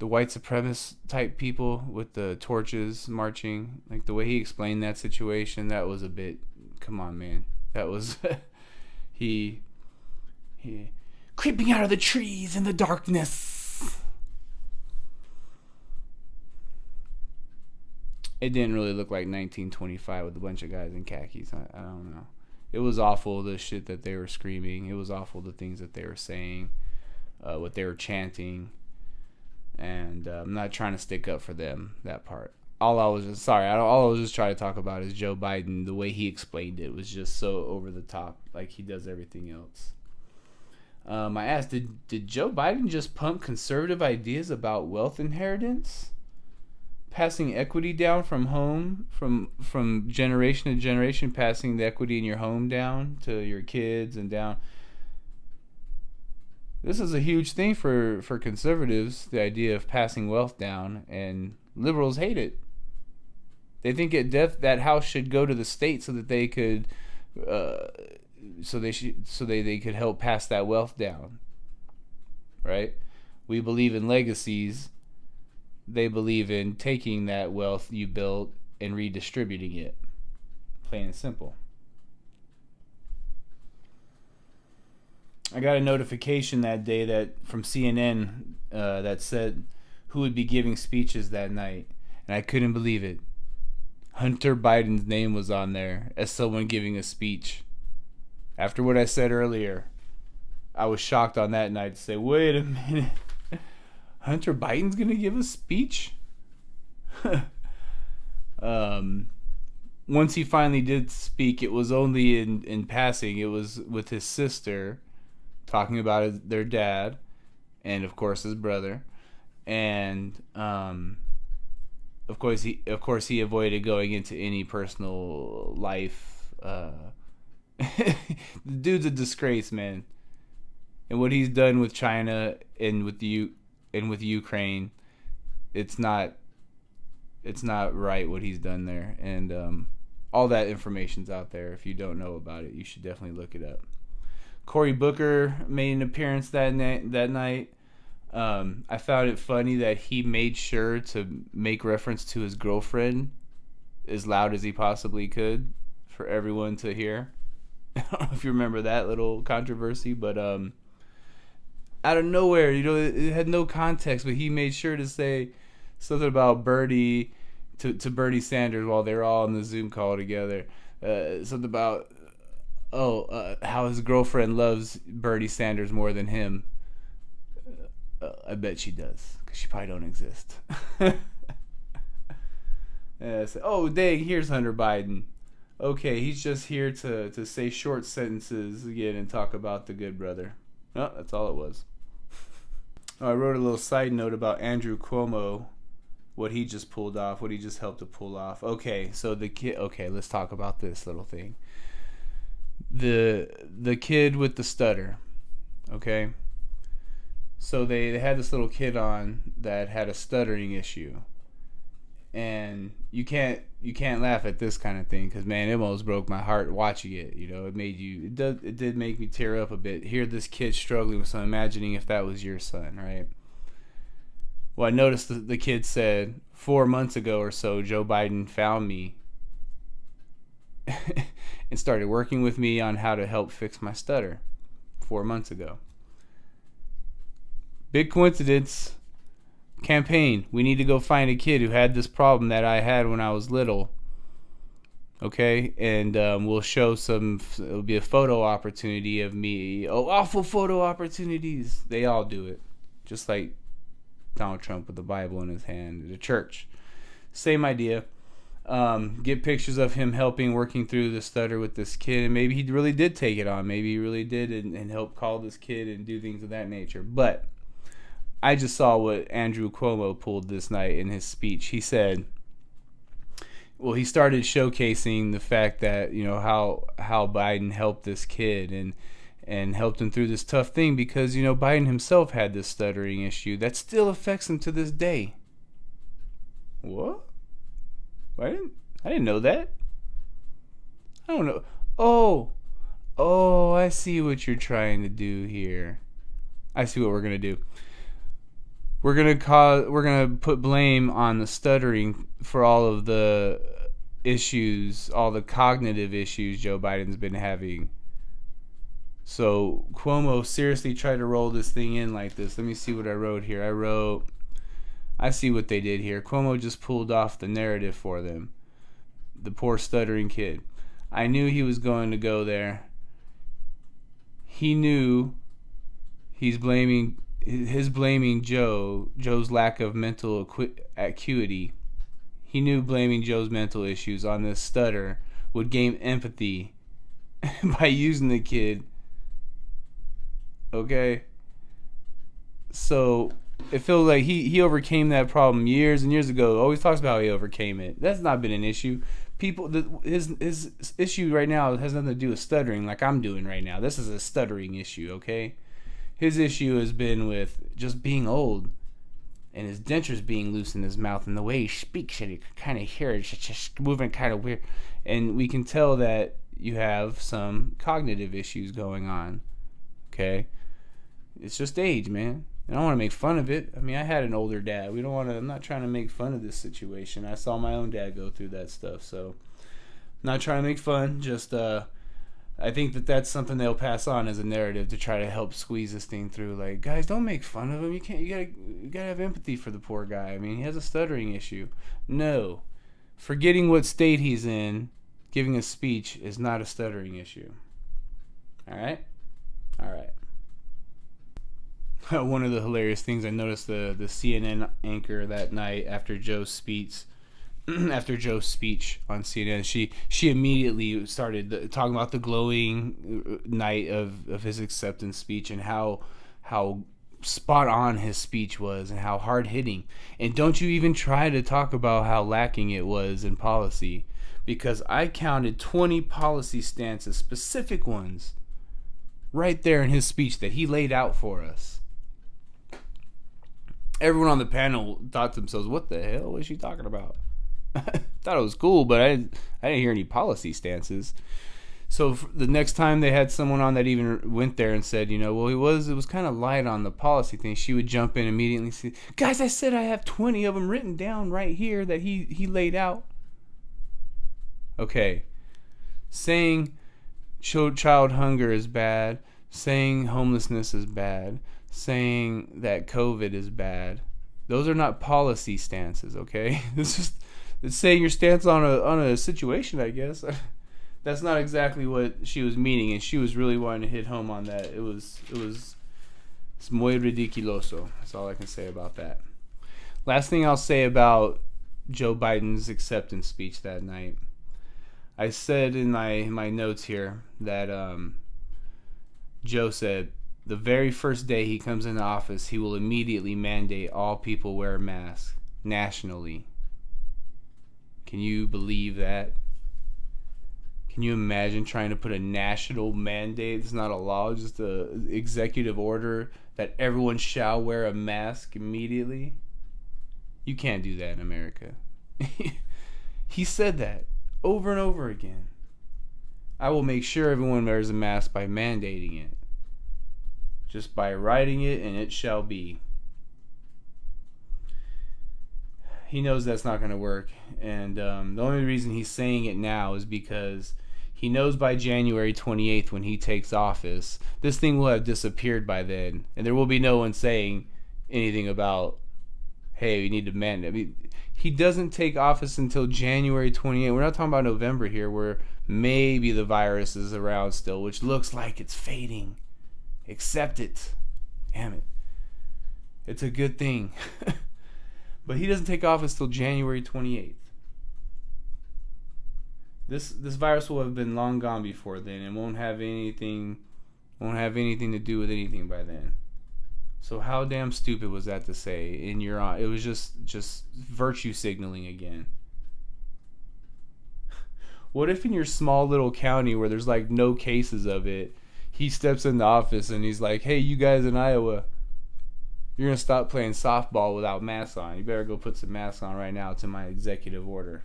white supremacist type people with the torches marching? Like, the way he explained that situation, that was a bit... Come on, man. That was... he creeping out of the trees in the darkness. It didn't really look like 1925 with a bunch of guys in khakis. I don't know. It was awful, the shit that they were screaming. It was awful, the things that they were saying, what they were chanting. And I'm not trying to stick up for them, that part. All I was just trying to talk about is Joe Biden. The way he explained it was just so over the top, like he does everything else. I asked, did Joe Biden just pump conservative ideas about wealth inheritance? Passing equity down from home, from generation to generation, passing the equity in your home down to your kids and down. This is a huge thing for conservatives, the idea of passing wealth down, and liberals hate it. They think at death that house should go to the state so that they could, they could help pass that wealth down. Right? We believe in legacies. They believe in taking that wealth you built and redistributing it. Plain and simple. I got a notification that day from CNN that said, who would be giving speeches that night, and I couldn't believe it. Hunter Biden's name was on there as someone giving a speech. After what I said earlier, I was shocked on that night to say, wait a minute, Hunter Biden's gonna give a speech? Once he finally did speak, it was only in passing. It was with his sister, talking about their dad, and of course his brother, and of course he avoided going into any personal life. The dude's a disgrace, man, and what he's done with China and with Ukraine, it's not right what he's done there, and all that information's out there. If you don't know about it, you should definitely look it up. Cory Booker made an appearance that night. I found it funny that he made sure to make reference to his girlfriend as loud as he possibly could for everyone to hear. I don't know if you remember that little controversy, but out of nowhere, it had no context, but he made sure to say something about Bernie to Bernie Sanders while they were all on the Zoom call together. Something about how his girlfriend loves Bernie Sanders more than him. I bet she does, because she probably don't exist. So, dang, here's Hunter Biden. Okay, he's just here to say short sentences again and talk about the good brother. Oh, that's all it was. I wrote a little side note about Andrew Cuomo, what he just pulled off, what he just helped to pull off. Okay, so the kid. Okay, let's talk about this little thing. The kid with the stutter. Okay. So they had this little kid on that had a stuttering issue, and you can't laugh at this kind of thing, because man, it almost broke my heart watching it. It did make me tear up a bit. Hear this kid struggling with something, imagining if that was your son, right? Well, I noticed the kid said 4 months ago or so, Joe Biden found me and started working with me on how to help fix my stutter 4 months ago. Big coincidence. Campaign. We need to go find a kid who had this problem that I had when I was little. Okay? And we'll show it'll be a photo opportunity of me. Oh, awful photo opportunities. They all do it. Just like Donald Trump with the Bible in his hand at a church. Same idea. Get pictures of him working through the stutter with this kid, and maybe he really did take it on. Maybe he really did and help call this kid and do things of that nature. But I just saw what Andrew Cuomo pulled this night in his speech. He said, well, he started showcasing the fact that, how Biden helped this kid and helped him through this tough thing, because, Biden himself had this stuttering issue that still affects him to this day. What? I didn't know that. I don't know. Oh, I see what you're trying to do here. I see what we're going to do. We're gonna put blame on the stuttering for all of the issues, all the cognitive issues Joe Biden's been having. So Cuomo seriously tried to roll this thing in like this. Let me see what I wrote here. I see what they did here. Cuomo just pulled off the narrative for them. The poor stuttering kid. I knew he was going to go there. He knew he's blaming Joe's lack of mental acuity. He knew blaming Joe's mental issues on this stutter would gain empathy by using the kid. Okay? So it feels like he overcame that problem years and years ago. Always talks about how he overcame it. That's not been an issue. His issue right now has nothing to do with stuttering like I'm doing right now. This is a stuttering issue, okay? His issue has been with just being old and his dentures being loose in his mouth, and the way he speaks, and you can kind of hear it just moving kind of weird. And we can tell that you have some cognitive issues going on, okay? It's just age, man. I don't want to make fun of it. I mean, I had an older dad. I'm not trying to make fun of this situation. I saw my own dad go through that stuff, so I'm not trying to make fun. Just, I think that that's something they'll pass on as a narrative to try to help squeeze this thing through. Like, guys, don't make fun of him. You gotta have empathy for the poor guy. I mean, he has a stuttering issue. No, forgetting what state he's in, giving a speech is not a stuttering issue. All right. One of the hilarious things I noticed, the CNN anchor that night after Joe's speech on CNN, she immediately started talking about the glowing night of his acceptance speech and how spot on his speech was and how hard hitting. And don't you even try to talk about how lacking it was in policy, because I counted 20 policy stances, specific ones, right there in his speech that he laid out for us. Everyone on the panel thought to themselves, what the hell was she talking about? Thought it was cool, but I didn't hear any policy stances. So the next time they had someone on that even went there and said, well, it was kind of light on the policy thing, she would jump in immediately and say, guys, I said I have 20 of them written down right here that he laid out. Okay. Saying child hunger is bad, saying homelessness is bad, saying that COVID is bad. Those are not policy stances, okay? It's saying your stance on a situation, I guess. That's not exactly what she was meaning, and she was really wanting to hit home on that. It's muy ridiculoso. That's all I can say about that. Last thing I'll say about Joe Biden's acceptance speech that night. I said in my notes here that Joe said the very first day he comes into office, he will immediately mandate all people wear a mask nationally. Can you believe that? Can you imagine trying to put a national mandate? It's not a law, just an executive order that everyone shall wear a mask immediately. You can't do that in America. He said that over and over again. I will make sure everyone wears a mask by mandating it. Just by writing it, and it shall be. He knows that's not going to work. And the only reason he's saying it now is because he knows by January 28th, when he takes office, this thing will have disappeared by then. And there will be no one saying anything about, hey, we need to mandate. I mean, he doesn't take office until January 28th. We're not talking about November here, where maybe the virus is around still, which looks like it's fading. Accept it. Damn it. It's a good thing. But he doesn't take office till January 28th. This virus will have been long gone before then, and won't have anything to do with anything by then. So how damn stupid was that to say? It was just virtue signaling again. What if in your small little county where there's like no cases of it, he steps into office and he's like, hey, you guys in Iowa, you're going to stop playing softball without masks on. You better go put some masks on right now. It's in my executive order.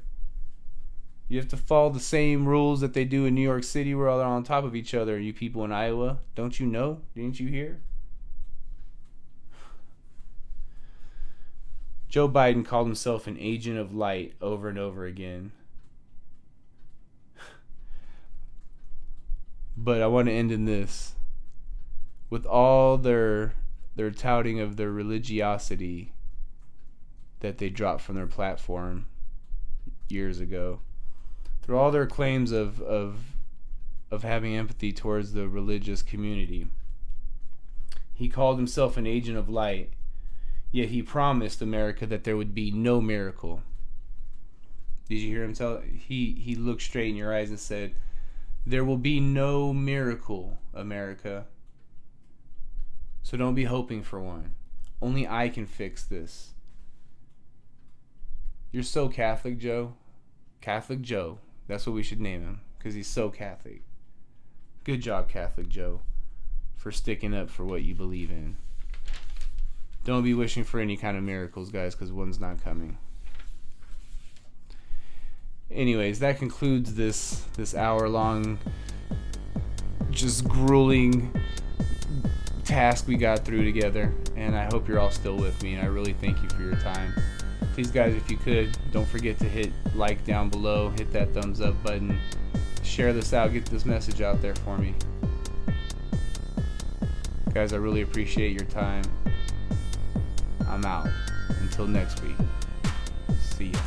You have to follow the same rules that they do in New York City where they're on top of each other, you people in Iowa. Don't you know? Didn't you hear? Joe Biden called himself an agent of light over and over again. But I want to end in this. With all their touting of their religiosity that they dropped from their platform years ago, through all their claims of having empathy towards the religious community, he called himself an agent of light, yet he promised America that there would be no miracle. Did you hear him tell? He looked straight in your eyes and said, there will be no miracle, America. So don't be hoping for one. Only I can fix this. You're so Catholic, Joe. Catholic Joe. That's what we should name him, because he's so Catholic. Good job, Catholic Joe, for sticking up for what you believe in. Don't be wishing for any kind of miracles, guys, because one's not coming. Anyways, that concludes this hour-long, just grueling task we got through together, and I hope you're all still with me, and I really thank you for your time. Please, guys, if you could, don't forget to hit like down below, hit that thumbs up button, share this out, get this message out there for me. Guys, I really appreciate your time. I'm out. Until next week. See ya.